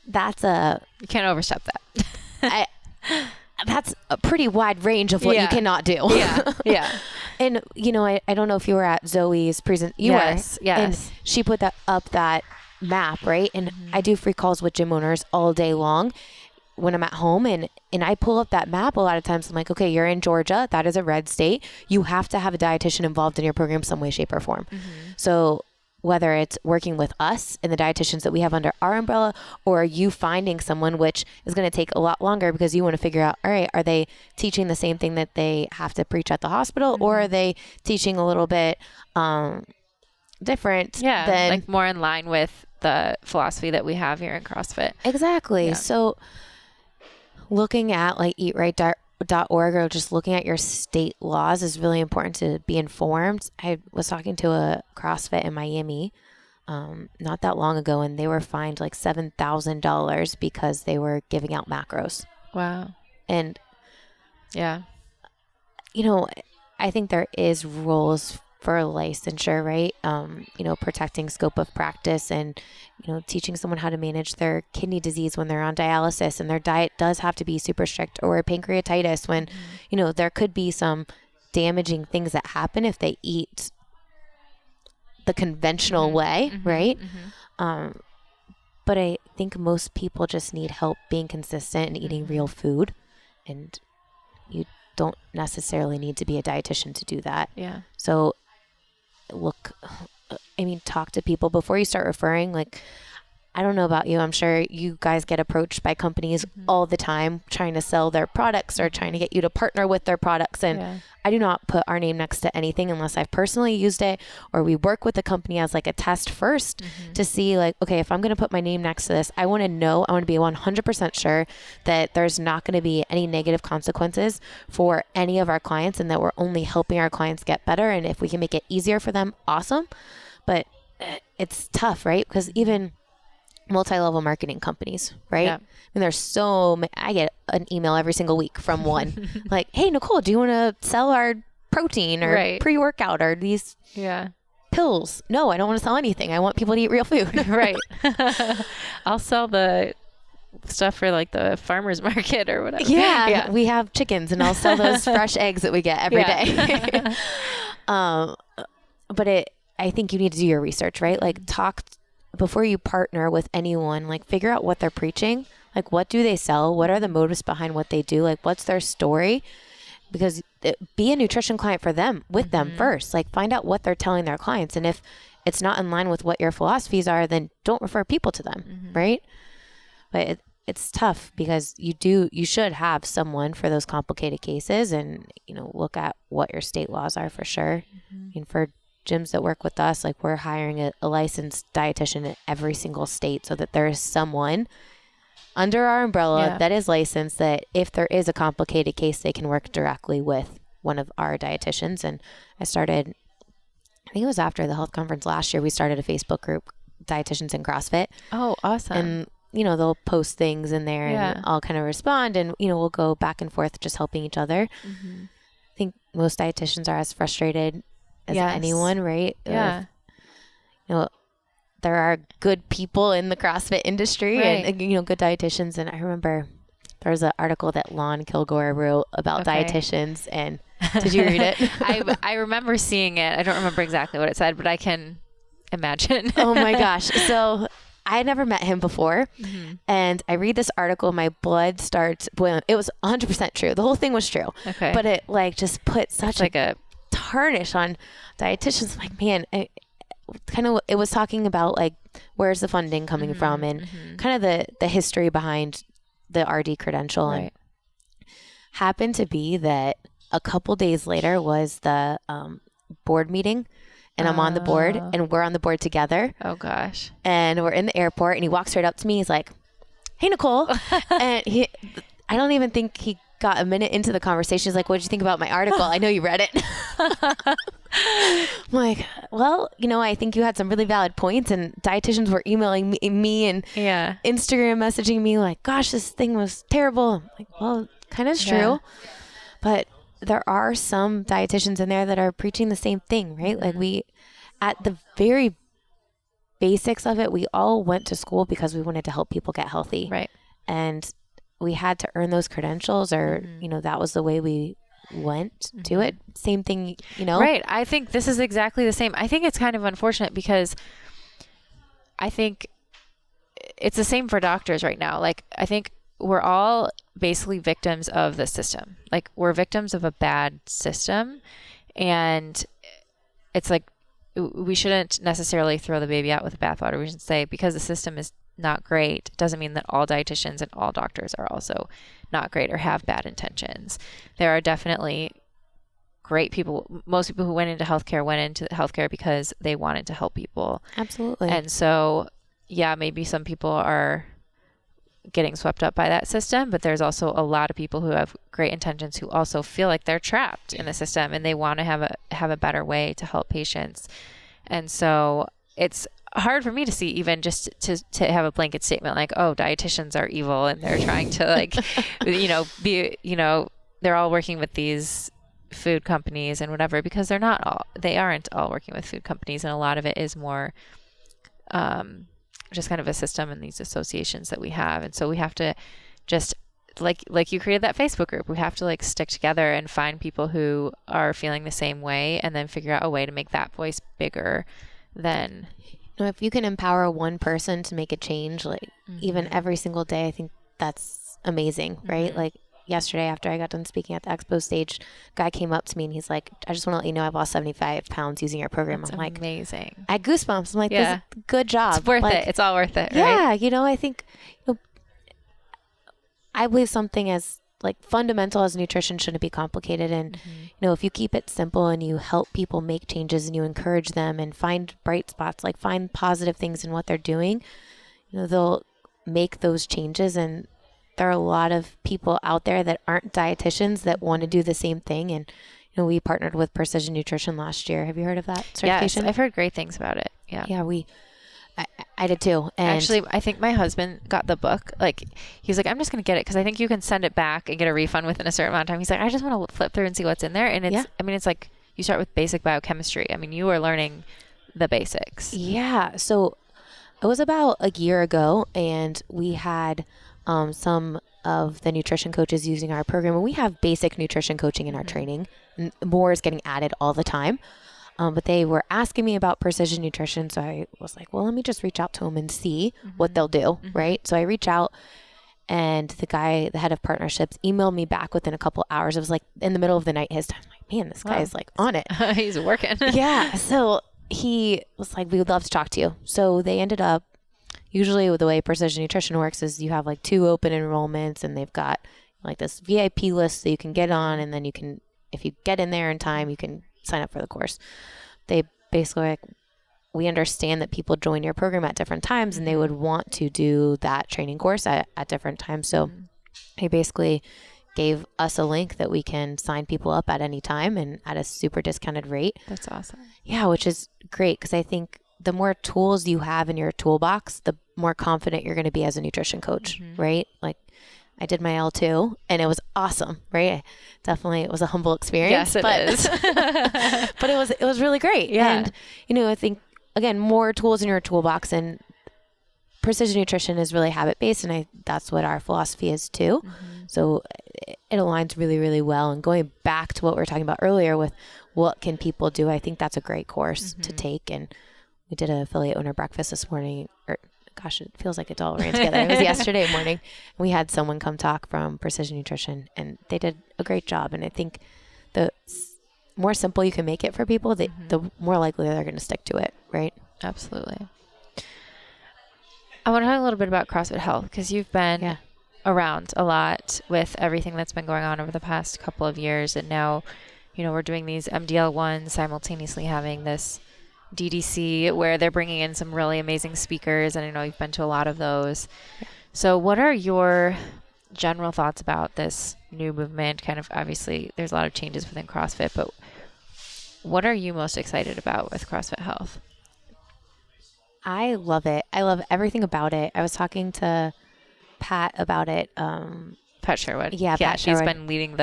you can't overstep that. That's a pretty wide range of what you cannot do. Yeah. And, I don't know if you were at Zoe's Yes. And she put that map, right? And I do free calls with gym owners all day long when I'm at home and I pull up that map a lot of times. I'm like, okay, you're in Georgia. That is a red state. You have to have a dietitian involved in your program some way, shape, or form. So whether it's working with us and the dietitians that we have under our umbrella or you finding someone, which is going to take a lot longer because you want to figure out, all right, are they teaching the same thing that they have to preach at the hospital or are they teaching a little bit different? Yeah, like more in line with the philosophy that we have here in CrossFit. Exactly. Yeah. So looking at eatright.org or just looking at your state laws is really important to be informed. I was talking to a CrossFit in Miami not that long ago, and they were fined like $7,000 because they were giving out macros. Wow. And yeah, I think there is rules for licensure, right? Protecting scope of practice and, teaching someone how to manage their kidney disease when they're on dialysis and their diet does have to be super strict, or pancreatitis when, there could be some damaging things that happen if they eat the conventional way, right? But I think most people just need help being consistent and eating real food, and you don't necessarily need to be a dietitian to do that. Yeah. So talk to people before you start referring. I don't know about you. I'm sure you guys get approached by companies all the time trying to sell their products or trying to get you to partner with their products. And I do not put our name next to anything unless I've personally used it or we work with the company as a test first to see okay, if I'm going to put my name next to this, I want to be 100% sure that there's not going to be any negative consequences for any of our clients and that we're only helping our clients get better. And if we can make it easier for them, awesome. But it's tough, right? Because even multi-level marketing companies, right? Yeah. There's so many. I get an email every single week from one hey, Nicole, do you want to sell our protein or pre-workout or these pills? No, I don't want to sell anything. I want people to eat real food. Right. I'll sell the stuff for the farmer's market or whatever. Yeah. We have chickens and I'll sell those fresh eggs that we get every day. But I think you need to do your research, right? Talk before you partner with anyone, figure out what they're preaching. What do they sell? What are the motives behind what they do? What's their story? Because be a nutrition client for them, with them first. Like, find out what they're telling their clients. And if it's not in line with what your philosophies are, then don't refer people to them. Right. But it's tough because you should have someone for those complicated cases, and, look at what your state laws are for sure. And for gyms that work with us, like, we're hiring a licensed dietitian in every single state so that there is someone under our umbrella that is licensed, that if there is a complicated case, they can work directly with one of our dietitians. And I think it was after the health conference last year, we started a Facebook group, Dietitians in CrossFit. Oh, awesome. And, they'll post things in there and I'll kind of respond, and, we'll go back and forth just helping each other. I think most dietitians are as frustrated as anyone, right? Yeah. There are good people in the CrossFit industry and, good dietitians. And I remember there was an article that Lon Kilgore wrote about dietitians. And did you read it? I remember seeing it. I don't remember exactly what it said, but I can imagine. Oh my gosh. So I had never met him before. And I read this article, my blood starts boiling. It was 100% true. The whole thing was true. Okay. But it just put such a tarnish on dietitians. Like, man, it was talking about, like, where's the funding coming from, and kind of the history behind the RD credential. And happened to be that a couple days later was the board meeting, and I'm on the board, and we're on the board together. Oh gosh. And we're in the airport, and he walks right up to me. He's like, "Hey, Nicole." And I don't even think he got a minute into the conversation. He's like, "What did you think about my article? I know you read it." I'm like, well, I think you had some really valid points, and dietitians were emailing me and Instagram messaging me like, "Gosh, this thing was terrible." I'm like, well, kind of true. But there are some dietitians in there that are preaching the same thing, right? Like, we, at the very basics of it, we all went to school because we wanted to help people get healthy. Right. And we had to earn those credentials, or, that was the way we went to it. Same thing, Right. I think this is exactly the same. I think it's kind of unfortunate because I think it's the same for doctors right now. Like, I think we're all basically victims of the system. Like, we're victims of a bad system, and it's like, we shouldn't necessarily throw the baby out with the bathwater. We should say, because the system is not great, doesn't mean that all dietitians and all doctors are also not great or have bad intentions. There are definitely great people. Most people who went into healthcare because they wanted to help people. Absolutely. And so, maybe some people are getting swept up by that system, but there's also a lot of people who have great intentions who also feel like they're trapped in the system, and they want to have a better way to help patients. And so it's hard for me to see, even just to have a blanket statement like, oh, dietitians are evil and they're trying to, like, they're all working with these food companies and whatever, because they aren't all working with food companies. And a lot of it is more, just kind of a system and these associations that we have. And so we have to just, like you created that Facebook group, we have to, like, stick together and find people who are feeling the same way, and then figure out a way to make that voice bigger than. If you can empower one person to make a change, like, even every single day, I think that's amazing, right? Like, yesterday, after I got done speaking at the expo stage, guy came up to me and he's like, "I just want to let you know I've lost 75 pounds using your program." That's I'm like, amazing. I had goosebumps. I'm like, this is good job. It's worth like, it. It's all worth it, Yeah, right? I think I believe something as, like, fundamental as nutrition shouldn't be complicated. And, if you keep it simple and you help people make changes and you encourage them and find bright spots, like find positive things in what they're doing, they'll make those changes. And there are a lot of people out there that aren't dietitians that want to do the same thing. And, we partnered with Precision Nutrition last year. Have you heard of that certification? Yes, I've heard great things about it. Yeah. Yeah, I did too. And actually, I think my husband got the book. Like, he was like, "I'm just going to get it because I think you can send it back and get a refund within a certain amount of time." He's like, "I just want to flip through and see what's in there." And it's like, you start with basic biochemistry. I mean, you are learning the basics. Yeah. So it was about a year ago, and we had some of the nutrition coaches using our program, and we have basic nutrition coaching in our training. More is getting added all the time. But they were asking me about precision nutrition. So I was like, well, let me just reach out to them and see what they'll do. Right. So I reach out, And the guy, the head of partnerships, emailed me back within a couple hours. It was like in the middle of the night his time. I'm like, man, this guy is like on it. He's working. Yeah. So he was like, we would love to talk to you. So they ended up, usually the way Precision Nutrition works is you have like 2 open enrollments, and they've got like this VIP list that you can get on. And then you can, if you get in there in time, you can sign up for the course. They basically like, we understand that people join your program at different times, and they would want to do that training course at different times. So they basically gave us a link that we can sign people up at any time and at a super discounted rate. That's awesome. Yeah, which is great, because I think the more tools you have in your toolbox, the more confident you're going to be as a nutrition coach, right? Like I did my L2 and it was awesome, right? Definitely, it was a humble experience. Yes, it is. But it was really great. Yeah. And, I think, again, more tools in your toolbox, and precision nutrition is really habit-based, and that's what our philosophy is too. So it aligns really, really well. And going back to what we were talking about earlier with what can people do, I think that's a great course to take. And we did an affiliate owner breakfast this morning, or gosh, it feels like it all ran together. It was yesterday morning. We had someone come talk from Precision Nutrition, and they did a great job. And I think the more simple you can make it for people, the more likely they're going to stick to it, right? Absolutely. I want to talk a little bit about CrossFit Health, because you've been around a lot with everything that's been going on over the past couple of years. And now, we're doing these MDL1 simultaneously having this DDC where they're bringing in some really amazing speakers. And I know you've been to a lot of those. So what are your general thoughts about this new movement? Kind of, obviously there's a lot of changes within CrossFit, but what are you most excited about with CrossFit Health? I love it. I love everything about it. I was talking to Pat about it. Pat Sherwood. Yeah, Pat she's Sherwood. been leading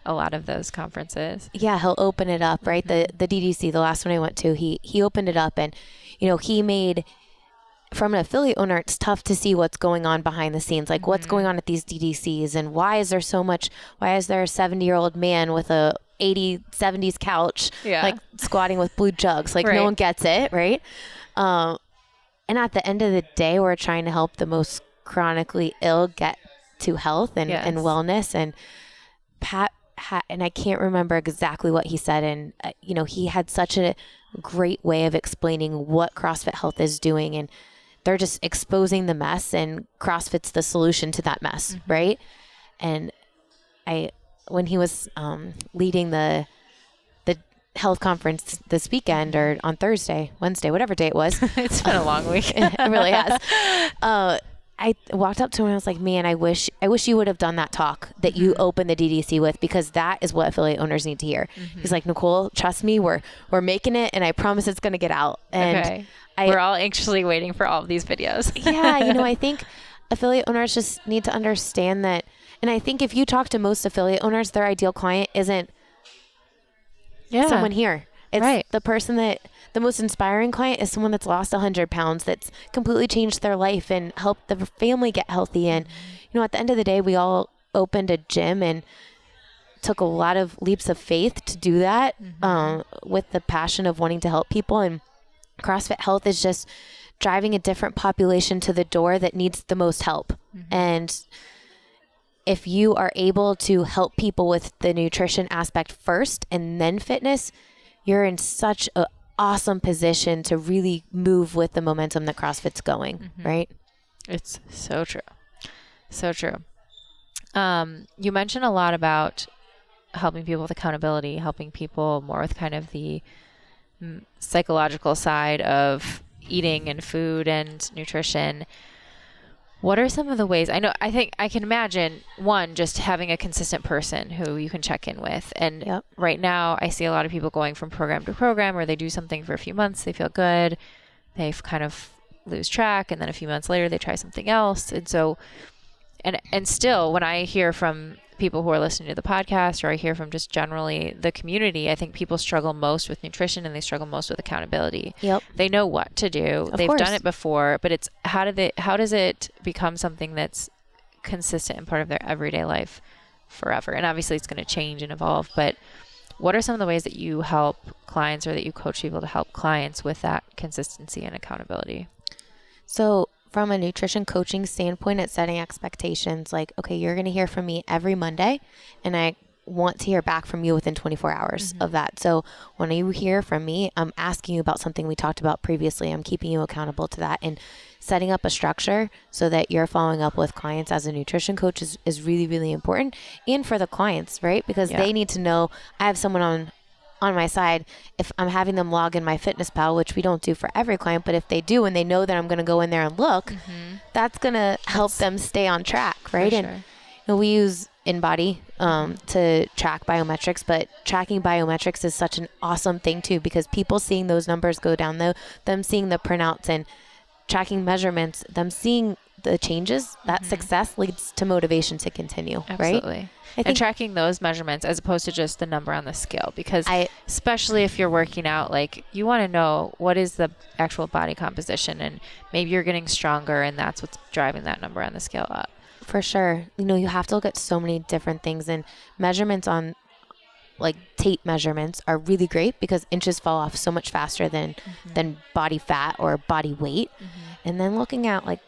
a lot of those conferences. Yeah, he'll open it up, right? The DDC, the last one I went to, he opened it up, and he made, from an affiliate owner, it's tough to see what's going on behind the scenes, like what's going on at these DDCs, and why is there a 70-year-old man with a 70s couch, like squatting with blue jugs, like no one gets it, right? And at the end of the day, we're trying to help the most chronically ill get to health and wellness. And Pat and I can't remember exactly what he said. And, he had such a great way of explaining what CrossFit Health is doing. And they're just exposing the mess, and CrossFit's the solution to that mess, right? And when he was leading the health conference this weekend, or on Wednesday, whatever day it was. It's been a long week. It really has. I walked up to him and I was like, man, I wish you would have done that talk that you opened the DDC with, because that is what affiliate owners need to hear. He's like, Nicole, trust me, we're making it, and I promise it's going to get out. And we're all anxiously waiting for all of these videos. Yeah. I think affiliate owners just need to understand that. And I think if you talk to most affiliate owners, their ideal client isn't someone here. It's the person that, the most inspiring client is someone that's lost 100 pounds, that's completely changed their life and helped the family get healthy. And, at the end of the day, we all opened a gym and took a lot of leaps of faith to do that, with the passion of wanting to help people. And CrossFit Health is just driving a different population to the door that needs the most help. And if you are able to help people with the nutrition aspect first and then fitness, you're in such an awesome position to really move with the momentum that CrossFit's going, right? It's so true. So true. You mentioned a lot about helping people with accountability, helping people more with kind of the psychological side of eating and food and nutrition. What are some of the ways? I think I can imagine, one, just having a consistent person who you can check in with. And right now I see a lot of people going from program to program, where they do something for a few months, they feel good, they kind of lose track, and then a few months later they try something else. And so, and still, when I hear from people who are listening to the podcast, or I hear from just generally the community, I think people struggle most with nutrition, and they struggle most with accountability. They know what to do. They've done it before, but it's how does it become something that's consistent and part of their everyday life forever? And obviously it's going to change and evolve, but what are some of the ways that you help clients, or that you coach people to help clients with that consistency and accountability? So from a nutrition coaching standpoint at setting expectations, like, okay, you're going to hear from me every Monday, and I want to hear back from you within 24 hours of that. So when you hear from me, I'm asking you about something we talked about previously. I'm keeping you accountable to that, and setting up a structure so that you're following up with clients as a nutrition coach is really, really important. And for the clients, right? Because they need to know I have someone on my side. If I'm having them log in my FitnessPal, which we don't do for every client, but if they do, and they know that I'm going to go in there and look, that's going to help them stay on track, right? For And sure. we use InBody to track biometrics, but tracking biometrics is such an awesome thing too, because people seeing those numbers go down, them seeing the printouts and tracking measurements, them seeing the changes, that success leads to motivation to continue, Absolutely. right? And tracking those measurements as opposed to just the number on the scale, because especially if you're working out, like, you want to know what is the actual body composition, and maybe you're getting stronger and that's what's driving that number on the scale up. For sure. You have to look at so many different things, and measurements on like tape measurements are really great because inches fall off so much faster than body fat or body weight. And then looking at, like,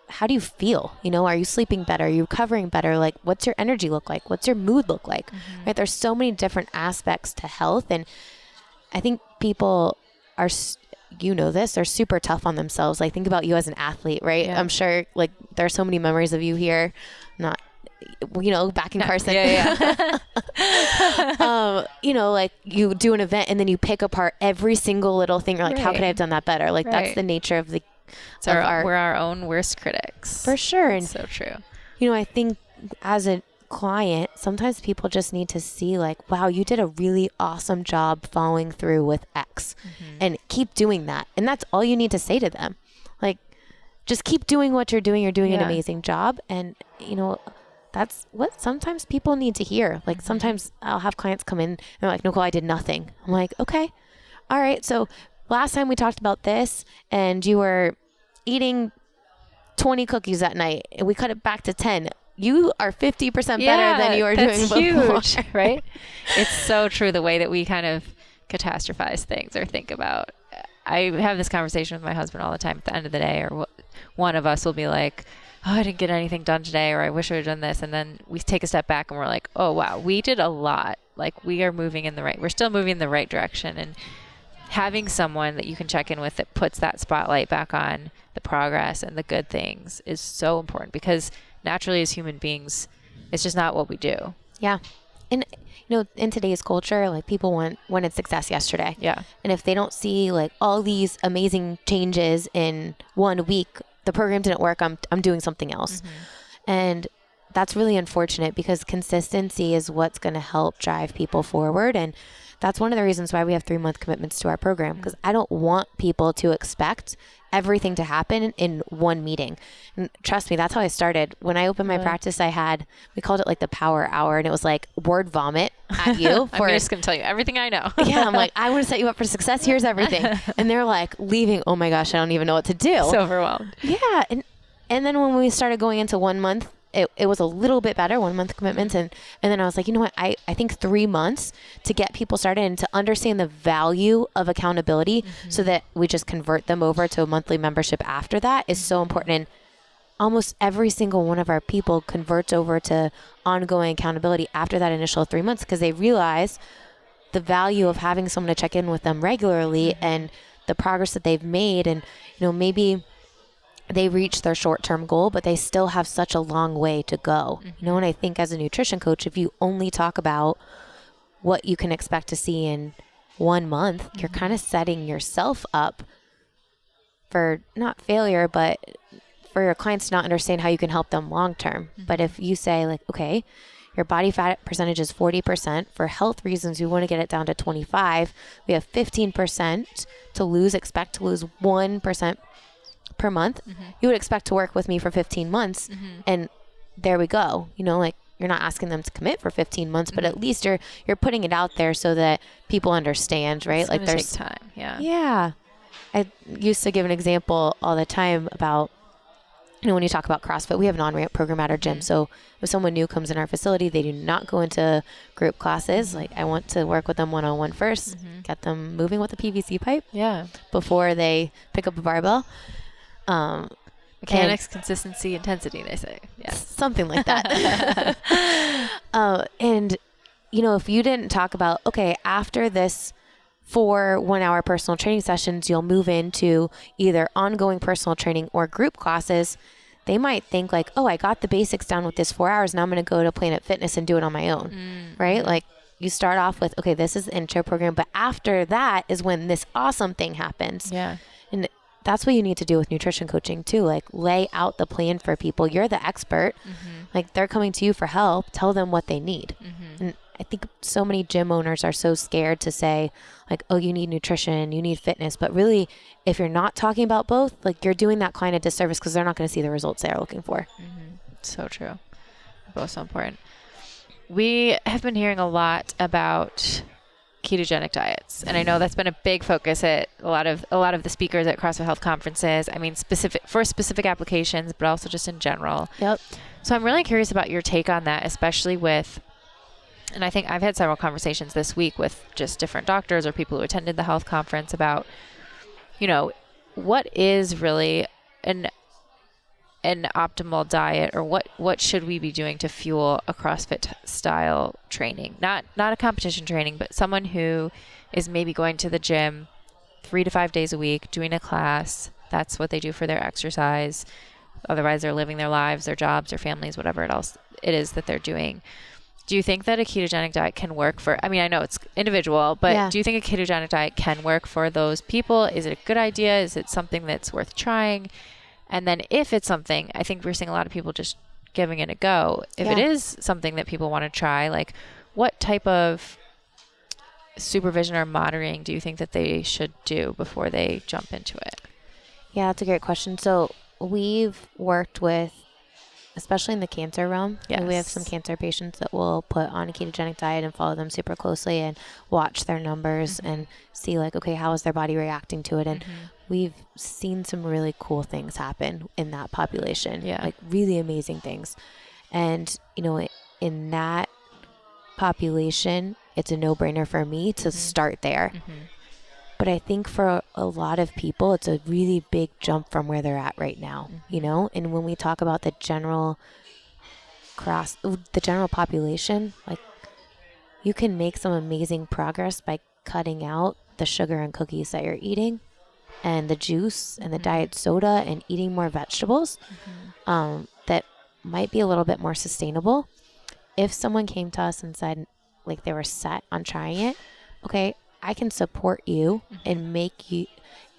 how do you feel? Are you sleeping better? Are you recovering better? Like, what's your energy look like? What's your mood look like? Right? There's so many different aspects to health. And I think people are, they're super tough on themselves. Like, think about you as an athlete, right? Yeah. I'm sure, like, there are so many memories of you here, back in Carson. Like, you do an event and then you pick apart every single little thing. You're like, how could I have done that better? Like, that's the nature of the, we're our own worst critics. for sure. And So true. I think as a client, sometimes people just need to see, like, wow, you did a really awesome job following through with X, and keep doing that. And that's all you need to say to them. Like, just keep doing what you're doing. You're doing an amazing job. And, that's what sometimes people need to hear. Like, sometimes I'll have clients come in and they're like, Nicole, I did nothing. I'm like, okay, all right. So last time we talked about this, and you were eating 20 cookies that night, and we cut it back to 10. You are 50% better than you were doing before. Huge, right? It's so true, the way that we kind of catastrophize things or think about. I have this conversation with my husband all the time at the end of the day, or one of us will be like, oh, I didn't get anything done today, or I wish I had done this. And then we take a step back and we're like, oh, wow, we did a lot. Like, we're still moving in the right direction. And having someone that you can check in with that puts that spotlight back on the progress and the good things is so important, because naturally as human beings, it's just not what we do. Yeah. And, in today's culture, like, people wanted success yesterday. Yeah. And if they don't see, like, all these amazing changes in 1 week, the program didn't work, I'm doing something else. And that's really unfortunate, because consistency is what's going to help drive people forward. And that's one of the reasons why we have 3-month commitments to our program, because I don't want people to expect everything to happen in one meeting. And trust me, that's how I started. When I opened my practice, we called it like the power hour, and it was like word vomit at you. I'm just going to tell you everything I know. Yeah, I'm like, I want to set you up for success. Here's everything. And they're like leaving, oh my gosh, I don't even know what to do. So overwhelmed. Yeah. And then when we started going into 1 month, it was a little bit better, 1 month commitments. And then I was like, you know what? I think 3 months to get people started and to understand the value of accountability so that we just convert them over to a monthly membership after that is so important. And almost every single one of our people converts over to ongoing accountability after that initial 3 months, because they realize the value of having someone to check in with them regularly and the progress that they've made. And, maybe they reach their short-term goal, but they still have such a long way to go. And I think as a nutrition coach, if you only talk about what you can expect to see in 1 month, you're kind of setting yourself up for not failure, but for your clients to not understand how you can help them long-term. But if you say, like, okay, your body fat percentage is 40%. For health reasons, we want to get it down to 25. We have 15% to lose, expect to lose 1% per month. You would expect to work with me for 15 months. And there we go. Like, you're not asking them to commit for 15 months, but at least you're putting it out there so that people understand, right? It's like, there's take time. Yeah. Yeah. I used to give an example all the time about, when you talk about CrossFit, we have an on-ramp program at our gym. So if someone new comes in our facility, they do not go into group classes. Like, I want to work with them one-on-one first, get them moving with a PVC pipe Yeah. before they pick up a barbell. Mechanics, consistency, intensity, they say. Yes. Something like that. And, if you didn't talk about, okay, after this 4 1-hour personal training sessions, you'll move into either ongoing personal training or group classes, they might think like, oh, I got the basics down with this 4 hours. Now I'm going to go to Planet Fitness and do it on my own. Right? Like you start off with, okay, this is the intro program. But after that is when this awesome thing happens. Yeah. And that's what you need to do with nutrition coaching too. Like lay out the plan for people. You're the expert. Like they're coming to you for help. Tell them what they need. And I think so many gym owners are so scared to say like, oh, you need nutrition, you need fitness. But really, if you're not talking about both, like you're doing that client a disservice because they're not going to see the results they're looking for. So true. Both so important. We have been hearing a lot about ketogenic diets, and I know that's been a big focus at a lot of the speakers at CrossFit Health conferences. I mean, specific applications, but also just in general. Yep. So I'm really curious about your take on that, especially with, and I think I've had several conversations this week with just different doctors or people who attended the health conference about, what is really an optimal diet, or what should we be doing to fuel a CrossFit style training? Not a competition training, but someone who is maybe going to the gym 3 to 5 days a week, doing a class. That's what they do for their exercise. Otherwise, they're living their lives, their jobs, their families, whatever else it is that they're doing. Do you think that a ketogenic diet can work for, I mean, I know it's individual, but do you think a ketogenic diet can work for those people? Is it a good idea? Is it something that's worth trying? And then if it's something, I think we're seeing a lot of people just giving it a go. If it is something that people want to try, like what type of supervision or monitoring do you think that they should do before they jump into it? Yeah, that's a great question. So we've worked with, especially in the cancer realm, we have some cancer patients that we'll put on a ketogenic diet and follow them super closely and watch their numbers and see like, okay, how is their body reacting to it? And we've seen some really cool things happen in that population, like really amazing things. And, in that population, it's a no-brainer for me to start there. But I think for a lot of people, it's a really big jump from where they're at right now, And when we talk about the general population, like you can make some amazing progress by cutting out the sugar and cookies that you're eating, and the juice and the diet soda, and eating more vegetables that might be a little bit more sustainable. If someone came to us and said like they were set on trying it, okay, I can support you and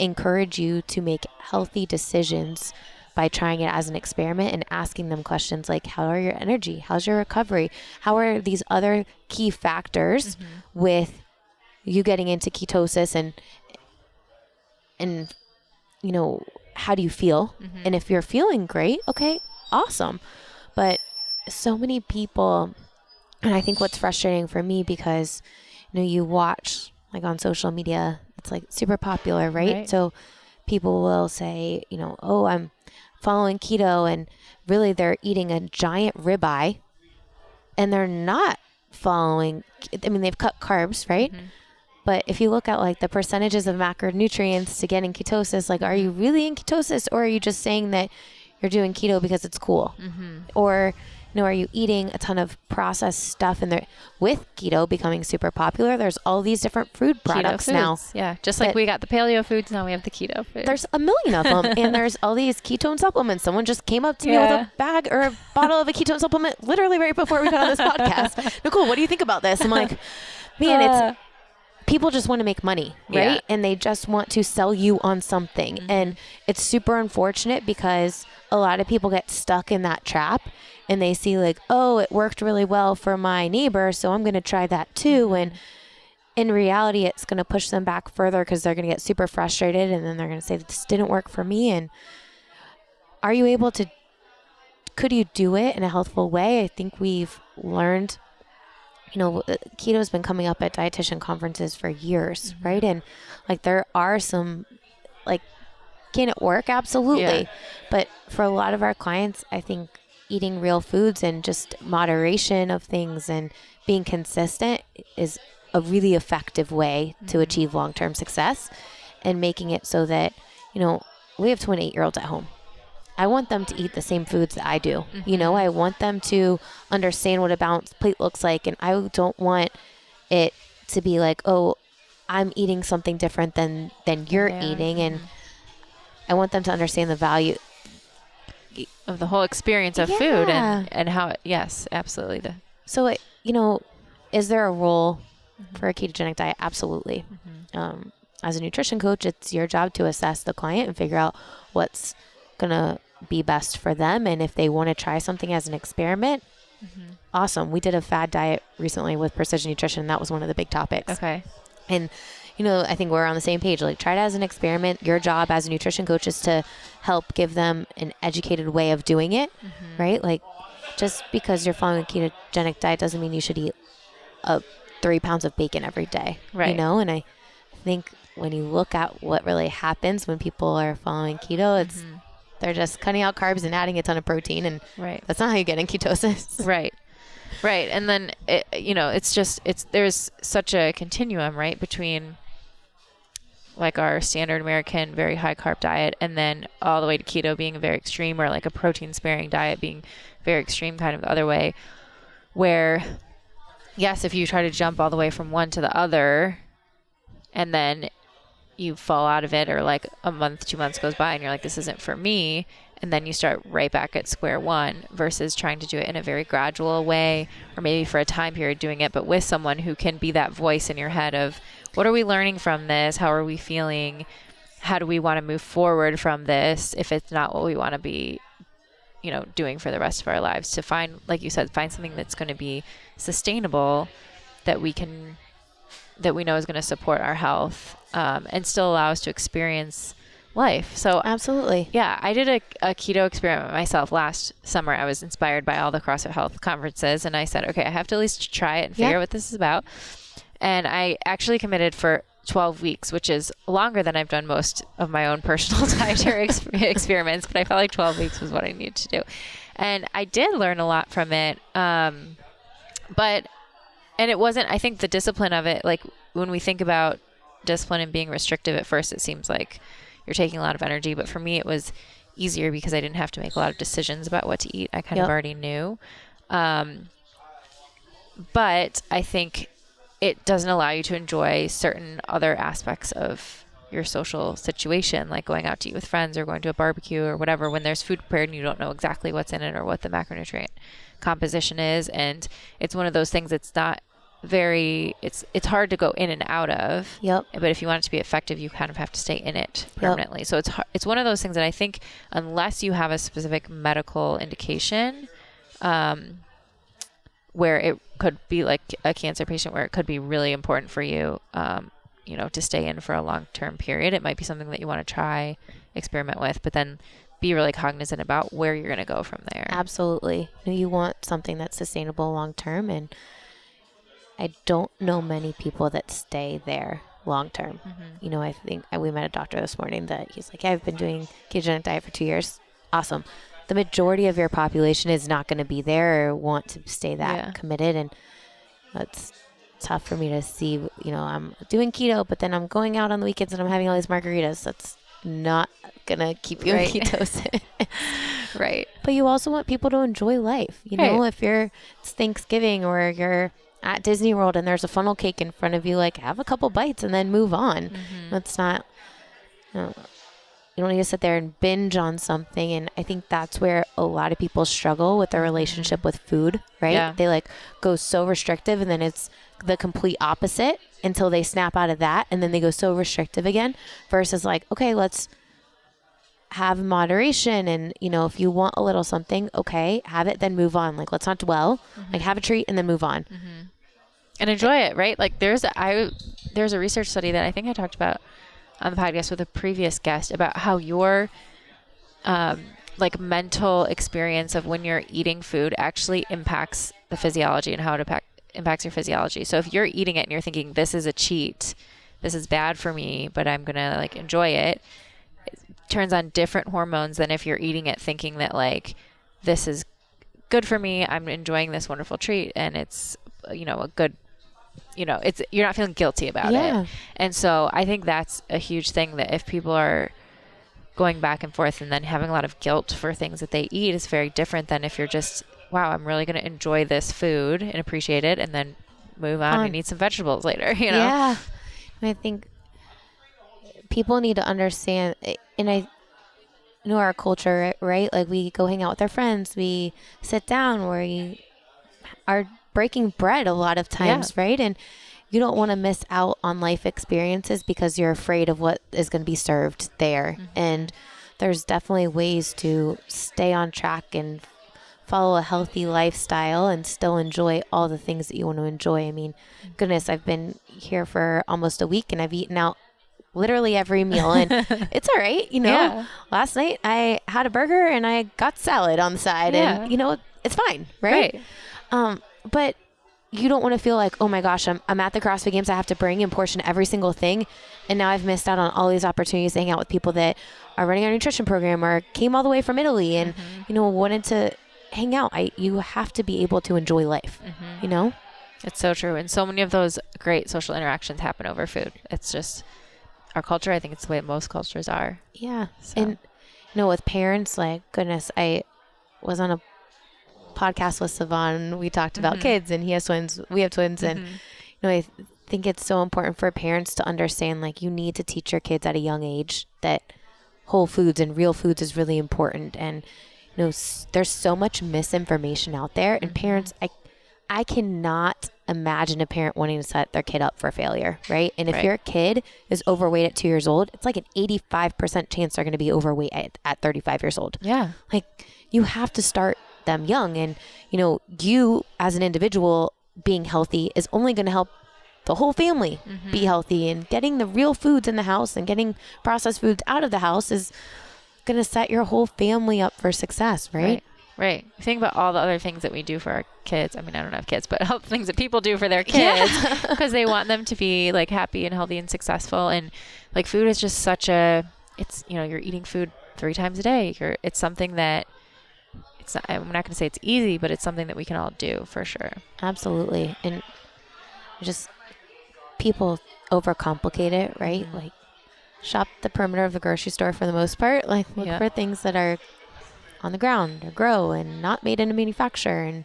encourage you to make healthy decisions by trying it as an experiment and asking them questions like, how are your energy? How's your recovery? How are these other key factors with you getting into ketosis, and how do you feel? And if you're feeling great, okay, awesome. But so many people, and I think what's frustrating for me, because you watch like on social media, it's like super popular, right? So people will say, oh, I'm following keto, and really they're eating a giant ribeye, and they're not following, I mean, they've cut carbs, right? But if you look at like the percentages of macronutrients to get in ketosis, like, are you really in ketosis, or are you just saying that you're doing keto because it's cool? Or, are you eating a ton of processed stuff? And with keto becoming super popular, there's all these different food products now. Yeah, just like we got the paleo foods, now we have the keto foods. There's a million of them, and there's all these ketone supplements. Someone just came up to me with a bag or a bottle of a ketone supplement literally right before we got on this podcast. Nicole, what do you think about this? I'm like, man, it's people just want to make money, right? And they just want to sell you on something. And it's super unfortunate because a lot of people get stuck in that trap, and they see like, oh, it worked really well for my neighbor, so I'm going to try that too. And in reality, it's going to push them back further because they're going to get super frustrated, and then they're going to say, this didn't work for me. And could you do it in a healthful way? I think we've learned, keto's been coming up at dietitian conferences for years, right? And like there are some, like, can it work? Absolutely. But for a lot of our clients, I think eating real foods and just moderation of things and being consistent is a really effective way to achieve long-term success, and making it so that, we have 28-year-olds at home. I want them to eat the same foods that I do. You know, I want them to understand what a balanced plate looks like. And I don't want it to be like, oh, I'm eating something different than you're eating. And I want them to understand the value of the whole experience of food and how it, yes, absolutely. So, you know, is there a role for a ketogenic diet? Absolutely. As a nutrition coach, it's your job to assess the client and figure out what's going to be best for them. And if they want to try something as an experiment, awesome. We did a fad diet recently with Precision Nutrition. That was one of the big topics. Okay. And, you know, I think we're on the same page. Like, try it as an experiment. Your job as a nutrition coach is to help give them an educated way of doing it, right? Like, just because you're following a ketogenic diet doesn't mean you should eat 3 pounds of bacon every day, right? You know, and I think when you look at what really happens when people are following keto, it's they're just cutting out carbs and adding a ton of protein, and that's not how you get in ketosis. Right. And then, you know, there's such a continuum, right, between like our standard American very high carb diet and then all the way to keto being very extreme, or like a protein sparing diet being very extreme kind of the other way, where yes, if you try to jump all the way from one to the other and then you fall out of it, or like a month, 2 months goes by and you're like, this isn't for me. And then you start right back at square one, versus trying to do it in a very gradual way, or maybe for a time period doing it, but with someone who can be that voice in your head of, what are we learning from this? How are we feeling? How do we want to move forward from this if it's not what we want to be, you know, doing for the rest of our lives? To find, like you said, find something that's going to be sustainable, that we know is going to support our health, and still allow us to experience life. So absolutely. Yeah. I did a keto experiment myself last summer. I was inspired by all the CrossFit Health conferences, and I said, okay, I have to at least try it and figure out what this is about. And I actually committed for 12 weeks, which is longer than I've done most of my own personal dietary experiments, but I felt like 12 weeks was what I needed to do. And I did learn a lot from it. And it wasn't, I think the discipline of it, like when we think about discipline and being restrictive, at first it seems like you're taking a lot of energy, but for me it was easier because I didn't have to make a lot of decisions about what to eat. I kind of already knew. But I think it doesn't allow you to enjoy certain other aspects of your social situation, like going out to eat with friends or going to a barbecue or whatever, when there's food prepared and you don't know exactly what's in it or what the macronutrient composition is. And it's one of those things that's not very, it's hard to go in and out of. But if you want it to be effective, you kind of have to stay in it permanently. So it's one of those things that I think, unless you have a specific medical indication, where it could be like a cancer patient, where it could be really important for you, you know, to stay in for a long-term period, it might be something that you want to try, experiment with, but then be really cognizant about where you're going to go from there. Absolutely. You want something that's sustainable long-term, and I don't know many people that stay there long-term. You know, I think we met a doctor this morning that he's like, I've been doing ketogenic diet for 2 years. Awesome. The majority of your population is not going to be there or want to stay that committed. And that's tough for me to see. You know, I'm doing keto, but then I'm going out on the weekends and I'm having all these margaritas. That's not going to keep you in ketosis. Right. But you also want people to enjoy life. You know, if it's Thanksgiving or you're at Disney World and there's a funnel cake in front of you, like, have a couple bites and then move on. That's not, you don't need to sit there and binge on something. And I think that's where a lot of people struggle with their relationship with food, right? They like go so restrictive, and then it's the complete opposite until they snap out of that, and then they go so restrictive again, versus like, okay, let's have moderation. And, you know, if you want a little something, okay, have it, then move on. Like, let's not dwell, like have a treat and then move on. And enjoy it, right? Like there's a research study that I think I talked about on the podcast with a previous guest about how your like mental experience of when you're eating food actually impacts the physiology, and how it impacts your physiology. So if you're eating it and you're thinking, this is a cheat, this is bad for me, but I'm gonna like enjoy it, it turns on different hormones than if you're eating it thinking that like, this is good for me, I'm enjoying this wonderful treat, and it's, you know, a good, you know, it's, you're not feeling guilty about it. And so I think that's a huge thing, that if people are going back and forth, and then having a lot of guilt for things that they eat is very different than if you're just, wow, I'm really going to enjoy this food and appreciate it, and then move on and eat some vegetables later, you know? Yeah. And I think people need to understand, and I know our culture, right? Like we go hang out with our friends, we sit down, we are breaking bread a lot of times, right? And you don't want to miss out on life experiences because you're afraid of what is going to be served there. And there's definitely ways to stay on track and follow a healthy lifestyle and still enjoy all the things that you want to enjoy. I mean, goodness, I've been here for almost a week and I've eaten out literally every meal, and it's all right. You know, last night I had a burger and I got salad on the side, and you know, it's fine. Right. But you don't want to feel like, oh my gosh, I'm at the CrossFit Games. I have to bring and portion every single thing. And now I've missed out on all these opportunities to hang out with people that are running our nutrition program or came all the way from Italy and, you know, wanted to hang out. You have to be able to enjoy life, you know? It's so true. And so many of those great social interactions happen over food. It's just our culture. I think it's the way most cultures are. Yeah. So. And, you know, with parents, like, goodness, I was on a podcast with Savon. We talked about kids, and he has twins. We have twins. And, you know, I think it's so important for parents to understand, like, you need to teach your kids at a young age that whole foods and real foods is really important. And, you know, there's so much misinformation out there, and parents, I cannot imagine a parent wanting to set their kid up for failure, right? And if your kid is overweight at 2 years old, it's like an 85% chance they're going to be overweight at 35 years old. Yeah. Like, you have to start them young. And, you know, you as an individual being healthy is only going to help the whole family be healthy, and getting the real foods in the house and getting processed foods out of the house is going to set your whole family up for success, right? Right. Think about all the other things that we do for our kids. I mean, I don't have kids, but all the things that people do for their kids because they want them to be like happy and healthy and successful. And like food is just such it's, you know, you're eating food 3 times a day. It's something that it's not, I'm not going to say it's easy, but it's something that we can all do for sure. Absolutely. And just people overcomplicate it, right? Like, shop the perimeter of the grocery store for the most part. Like, look for things that are on the ground or grow and not made in a manufacturer, and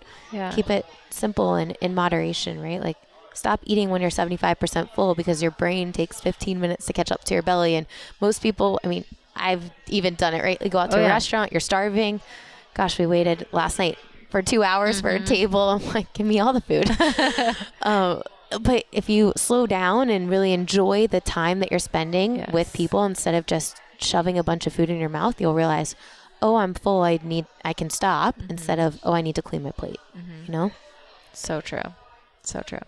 keep it simple and in moderation, right? Like, stop eating when you're 75% full because your brain takes 15 minutes to catch up to your belly. And most people, I mean, I've even done it, right? You go out to a restaurant, you're starving. Gosh, we waited last night for 2 hours for a table. I'm like, give me all the food. But if you slow down and really enjoy the time that you're spending with people instead of just shoving a bunch of food in your mouth, you'll realize, oh, I'm full. I can stop instead of, oh, I need to clean my plate. You know? So true. So true.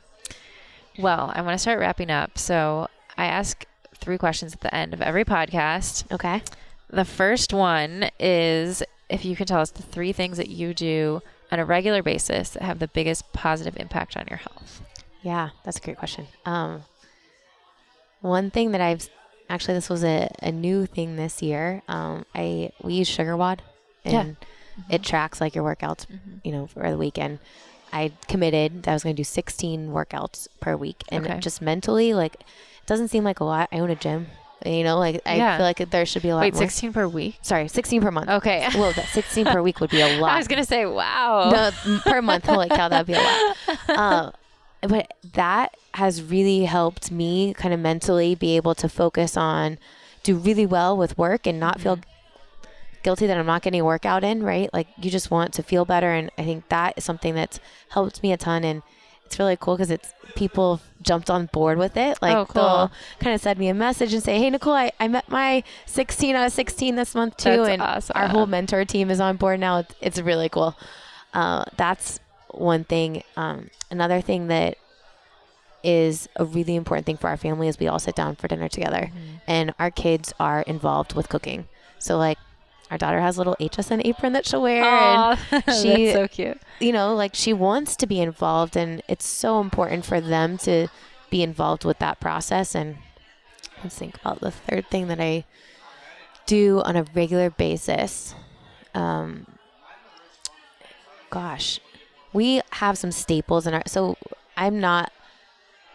Well, I want to start wrapping up. So I ask 3 questions at the end of every podcast. Okay. The first one is if you can tell us the 3 things that you do on a regular basis that have the biggest positive impact on your health. Yeah, that's a great question. One thing that actually, this was a new thing this year. We use SugarWOD, and it tracks like your workouts, you know, for the weekend. I committed that I was going to do 16 workouts per week, and just mentally, like, it doesn't seem like a lot. I own a gym, you know, like I feel like there should be a lot more. 16 per week? Sorry, 16 per month. Okay. Well, that 16 per week would be a lot. I was going to say, wow. No, per month. Holy cow, that'd be a lot. But that has really helped me kind of mentally be able to focus on, do really well with work and not feel guilty that I'm not getting a workout in, right? Like, you just want to feel better. And I think that is something that's helped me a ton. And it's really cool because people jumped on board with it. Like, they'll kind of send me a message and say, hey, Nicole, I met my 16 out of 16 this month too. That's and awesome. Our whole mentor team is on board now. It's really cool. That's one thing. Another thing that is a really important thing for our family is we all sit down for dinner together, and our kids are involved with cooking. So, like, our daughter has a little HSN apron that she'll wear. Aww, and that's so cute. You know, like, she wants to be involved, and it's so important for them to be involved with that process. And let's think about the third thing that I do on a regular basis. Gosh, we have some staples in so I'm not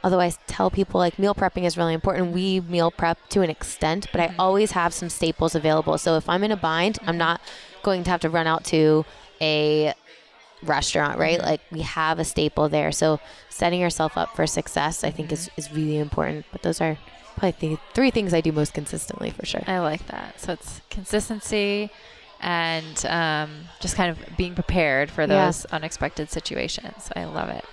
although I tell people like meal prepping is really important. We meal prep to an extent, but I always have some staples available. So if I'm in a bind, I'm not going to have to run out to a restaurant, right? Like we have a staple there. So setting yourself up for success, I think is really important. But those are probably the 3 things I do most consistently for sure. I like that. So it's consistency and just kind of being prepared for those unexpected situations. I love it.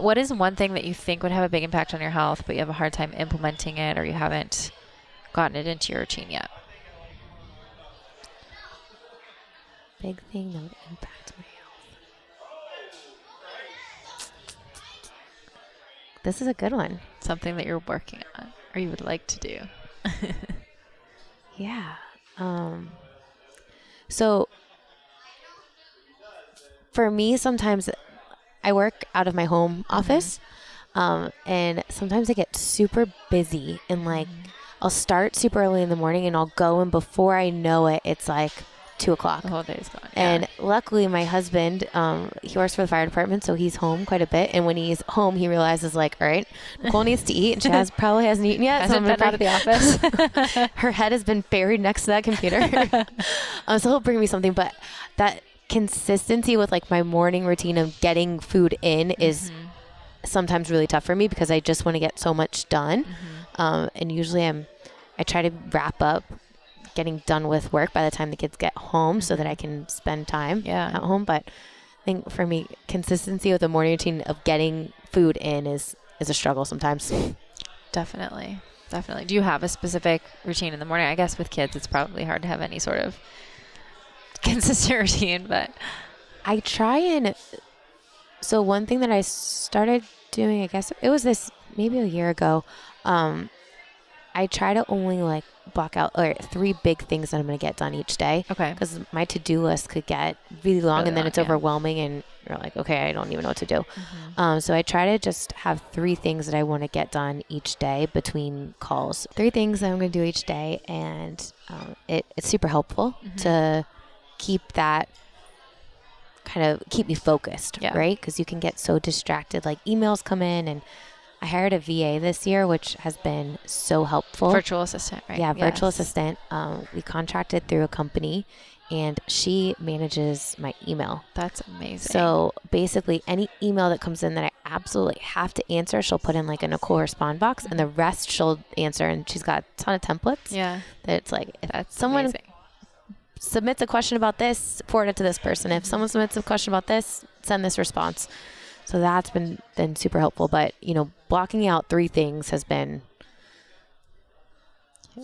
What is one thing that you think would have a big impact on your health, but you have a hard time implementing it, or you haven't gotten it into your routine yet? Big thing that would impact my health. This is a good one. Something that you're working on or you would like to do. Yeah. So for me, sometimes I work out of my home office, and sometimes I get super busy and like I'll start super early in the morning and I'll go, and before I know it, it's like 2:00. The whole day's gone. And luckily my husband, he works for the fire department, so he's home quite a bit. And when he's home, he realizes like, all right, Nicole needs to eat, and she probably hasn't eaten yet. Hasn't been out of the office. Her head has been buried next to that computer. So he'll bring me something, but that consistency with like my morning routine of getting food in is sometimes really tough for me because I just want to get so much done. And usually I try to wrap up getting done with work by the time the kids get home so that I can spend time at home. But I think for me, consistency with the morning routine of getting food in is a struggle sometimes. Definitely. Do you have a specific routine in the morning? I guess with kids, it's probably hard to have any sort of consistent routine, but I try and, so one thing that I started doing, I guess it was maybe a year ago, I try to only like block out 3 big things that I'm going to get done each day. Okay. Because my to-do list could get really long, and then it's overwhelming and you're like, okay, I don't even know what to do. So I try to just have 3 things that I want to get done each day between calls. 3 things that I'm going to do each day, and it's super helpful to keep me focused, right? Because you can get so distracted, like emails come in, and I hired a VA this year, which has been so helpful. Virtual assistant, right? Yeah, virtual assistant. We contracted through a company, and she manages my email. That's amazing. So basically, any email that comes in that I absolutely have to answer, she'll put in like a Nicole respond box, and the rest she'll answer. And she's got a ton of templates. Yeah. That it's like, if someone submits a question about this, forward it to this person. If someone submits a question about this, send this response. So that's been super helpful. But, blocking out 3 things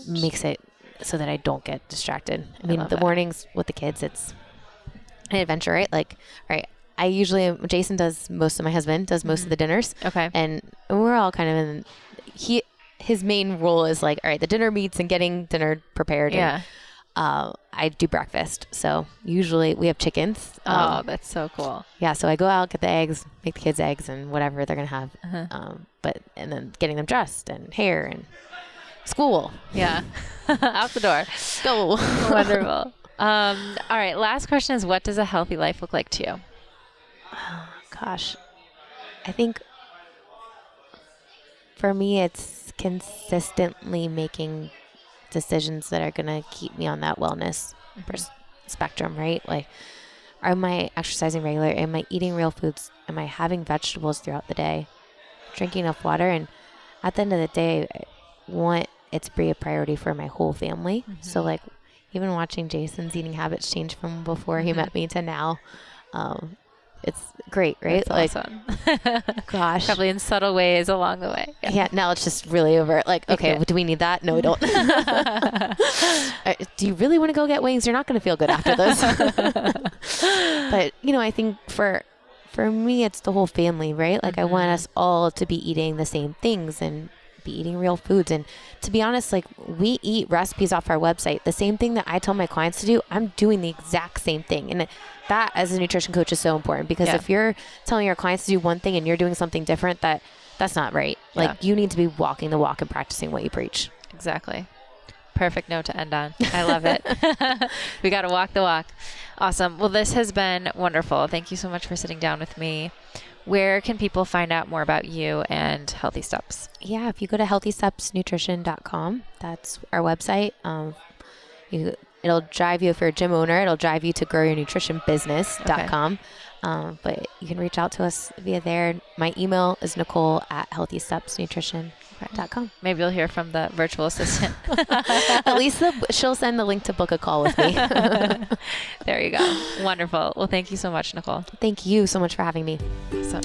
makes it so that I don't get distracted. I mean, the mornings with the kids, it's an adventure, right? Like, all right, Jason does most of, my husband does most of the dinners. Okay. And we're all kind of his main role is like, all right, the dinner meats and getting dinner prepared. Yeah. And, I do breakfast. So usually we have chickens. That's so cool. Yeah. So I go out, get the eggs, make the kids eggs and whatever they're going to have. And then getting them dressed and hair and school. Yeah. Out the door. Go. Wonderful. All right. Last question is, what does a healthy life look like to you? Oh, gosh. I think for me, it's consistently making decisions that are going to keep me on that wellness spectrum, right? Like, am I exercising regular? Am I eating real foods? Am I having vegetables throughout the day? Drinking enough water? And at the end of the day, I want it to be a priority for my whole family. So like, even watching Jason's eating habits change from before he met me to now, it's great, right? That's awesome. Gosh. Probably in subtle ways along the way. Yeah, now it's just really overt. Like, okay, do we need that? No, we don't. Do you really want to go get wings? You're not going to feel good after this. But, I think for me, it's the whole family, right? Like, I want us all to be eating the same things and be eating real foods. And to be honest, like, we eat recipes off our website. The same thing that I tell my clients to do, I'm doing the exact same thing. And that, as a nutrition coach, is so important, because if you're telling your clients to do one thing and you're doing something different, that's not right. Like, you need to be walking the walk and practicing what you preach. Exactly. Perfect note to end on. I love it. We got to walk the walk. Awesome. Well, this has been wonderful. Thank you so much for sitting down with me. where can people find out more about you and Healthy Steps? Yeah, if you go to healthystepsnutrition.com, that's our website. It'll drive you, if you're a gym owner, it'll drive you to growyournutritionbusiness.com. But you can reach out to us via there. My email is nicole@healthystepsnutrition.com. Maybe you'll hear from the virtual assistant. At least she'll send the link to book a call with me. There you go. Wonderful. Well, thank you so much, Nicole. Thank you so much for having me. Awesome.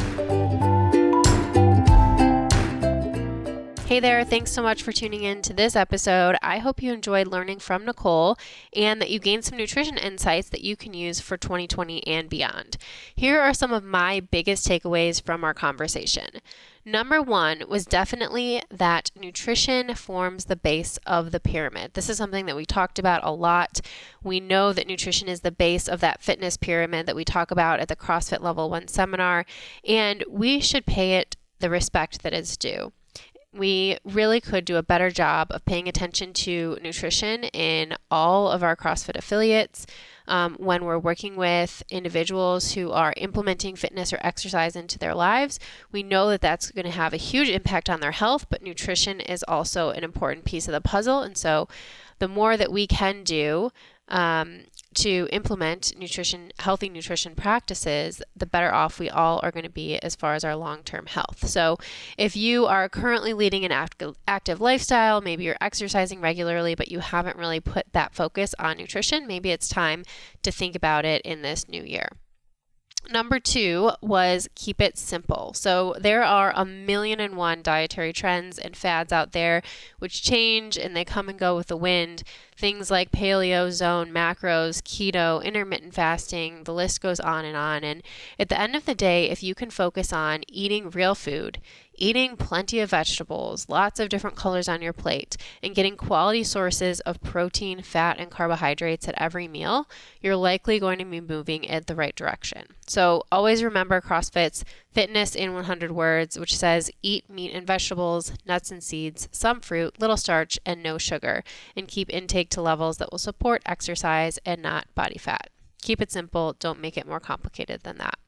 Hey there, thanks so much for tuning in to this episode. I hope you enjoyed learning from Nicole and that you gained some nutrition insights that you can use for 2020 and beyond. Here are some of my biggest takeaways from our conversation. Number one was definitely that nutrition forms the base of the pyramid. This is something that we talked about a lot. We know that nutrition is the base of that fitness pyramid that we talk about at the CrossFit Level 1 seminar, and we should pay it the respect that is due. We really could do a better job of paying attention to nutrition in all of our CrossFit affiliates when we're working with individuals who are implementing fitness or exercise into their lives. We know that that's going to have a huge impact on their health, but nutrition is also an important piece of the puzzle. And so the more that we can do to implement healthy nutrition practices, the better off we all are going to be as far as our long-term health. So if you are currently leading an active lifestyle, maybe you're exercising regularly, but you haven't really put that focus on nutrition, maybe it's time to think about it in this new year. Number two was keep it simple. So there are 1,000,001 dietary trends and fads out there which change and they come and go with the wind. Things like paleo, zone, macros, keto, intermittent fasting, the list goes on. And at the end of the day, if you can focus on eating real food, eating plenty of vegetables, lots of different colors on your plate, and getting quality sources of protein, fat, and carbohydrates at every meal, you're likely going to be moving in the right direction. So always remember CrossFit's Fitness in 100 Words, which says eat meat and vegetables, nuts and seeds, some fruit, little starch, and no sugar, and keep intake to levels that will support exercise and not body fat. Keep it simple. Don't make it more complicated than that.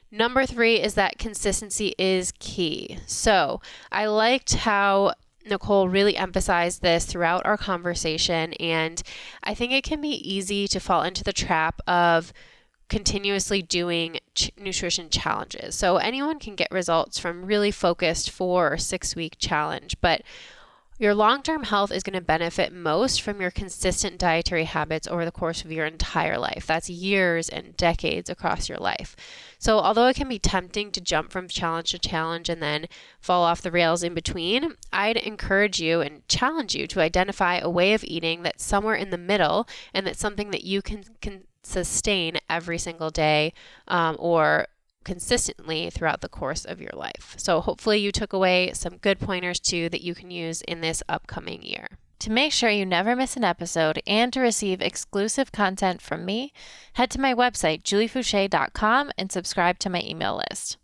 Number three is that consistency is key. So I liked how Nicole really emphasized this throughout our conversation, and I think it can be easy to fall into the trap of continuously doing nutrition challenges. So anyone can get results from really focused 4 or 6 week challenge, but your long-term health is going to benefit most from your consistent dietary habits over the course of your entire life. That's years and decades across your life. So although it can be tempting to jump from challenge to challenge and then fall off the rails in between, I'd encourage you and challenge you to identify a way of eating that's somewhere in the middle and that's something that you can sustain every single day or consistently throughout the course of your life. So hopefully you took away some good pointers too that you can use in this upcoming year. To make sure you never miss an episode and to receive exclusive content from me, head to my website, juliefouché.com, and subscribe to my email list.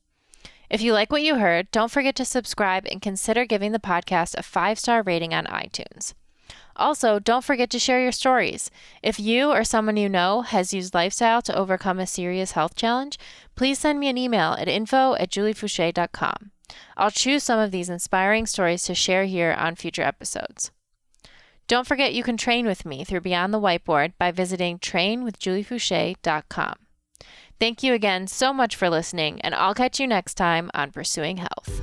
If you like what you heard, don't forget to subscribe and consider giving the podcast a 5-star rating on iTunes. Also, don't forget to share your stories. If you or someone you know has used lifestyle to overcome a serious health challenge, please send me an email at info@juliefouché.com. I'll choose some of these inspiring stories to share here on future episodes. Don't forget you can train with me through Beyond the Whiteboard by visiting trainwithjuliefouché.com. Thank you again so much for listening, and I'll catch you next time on Pursuing Health.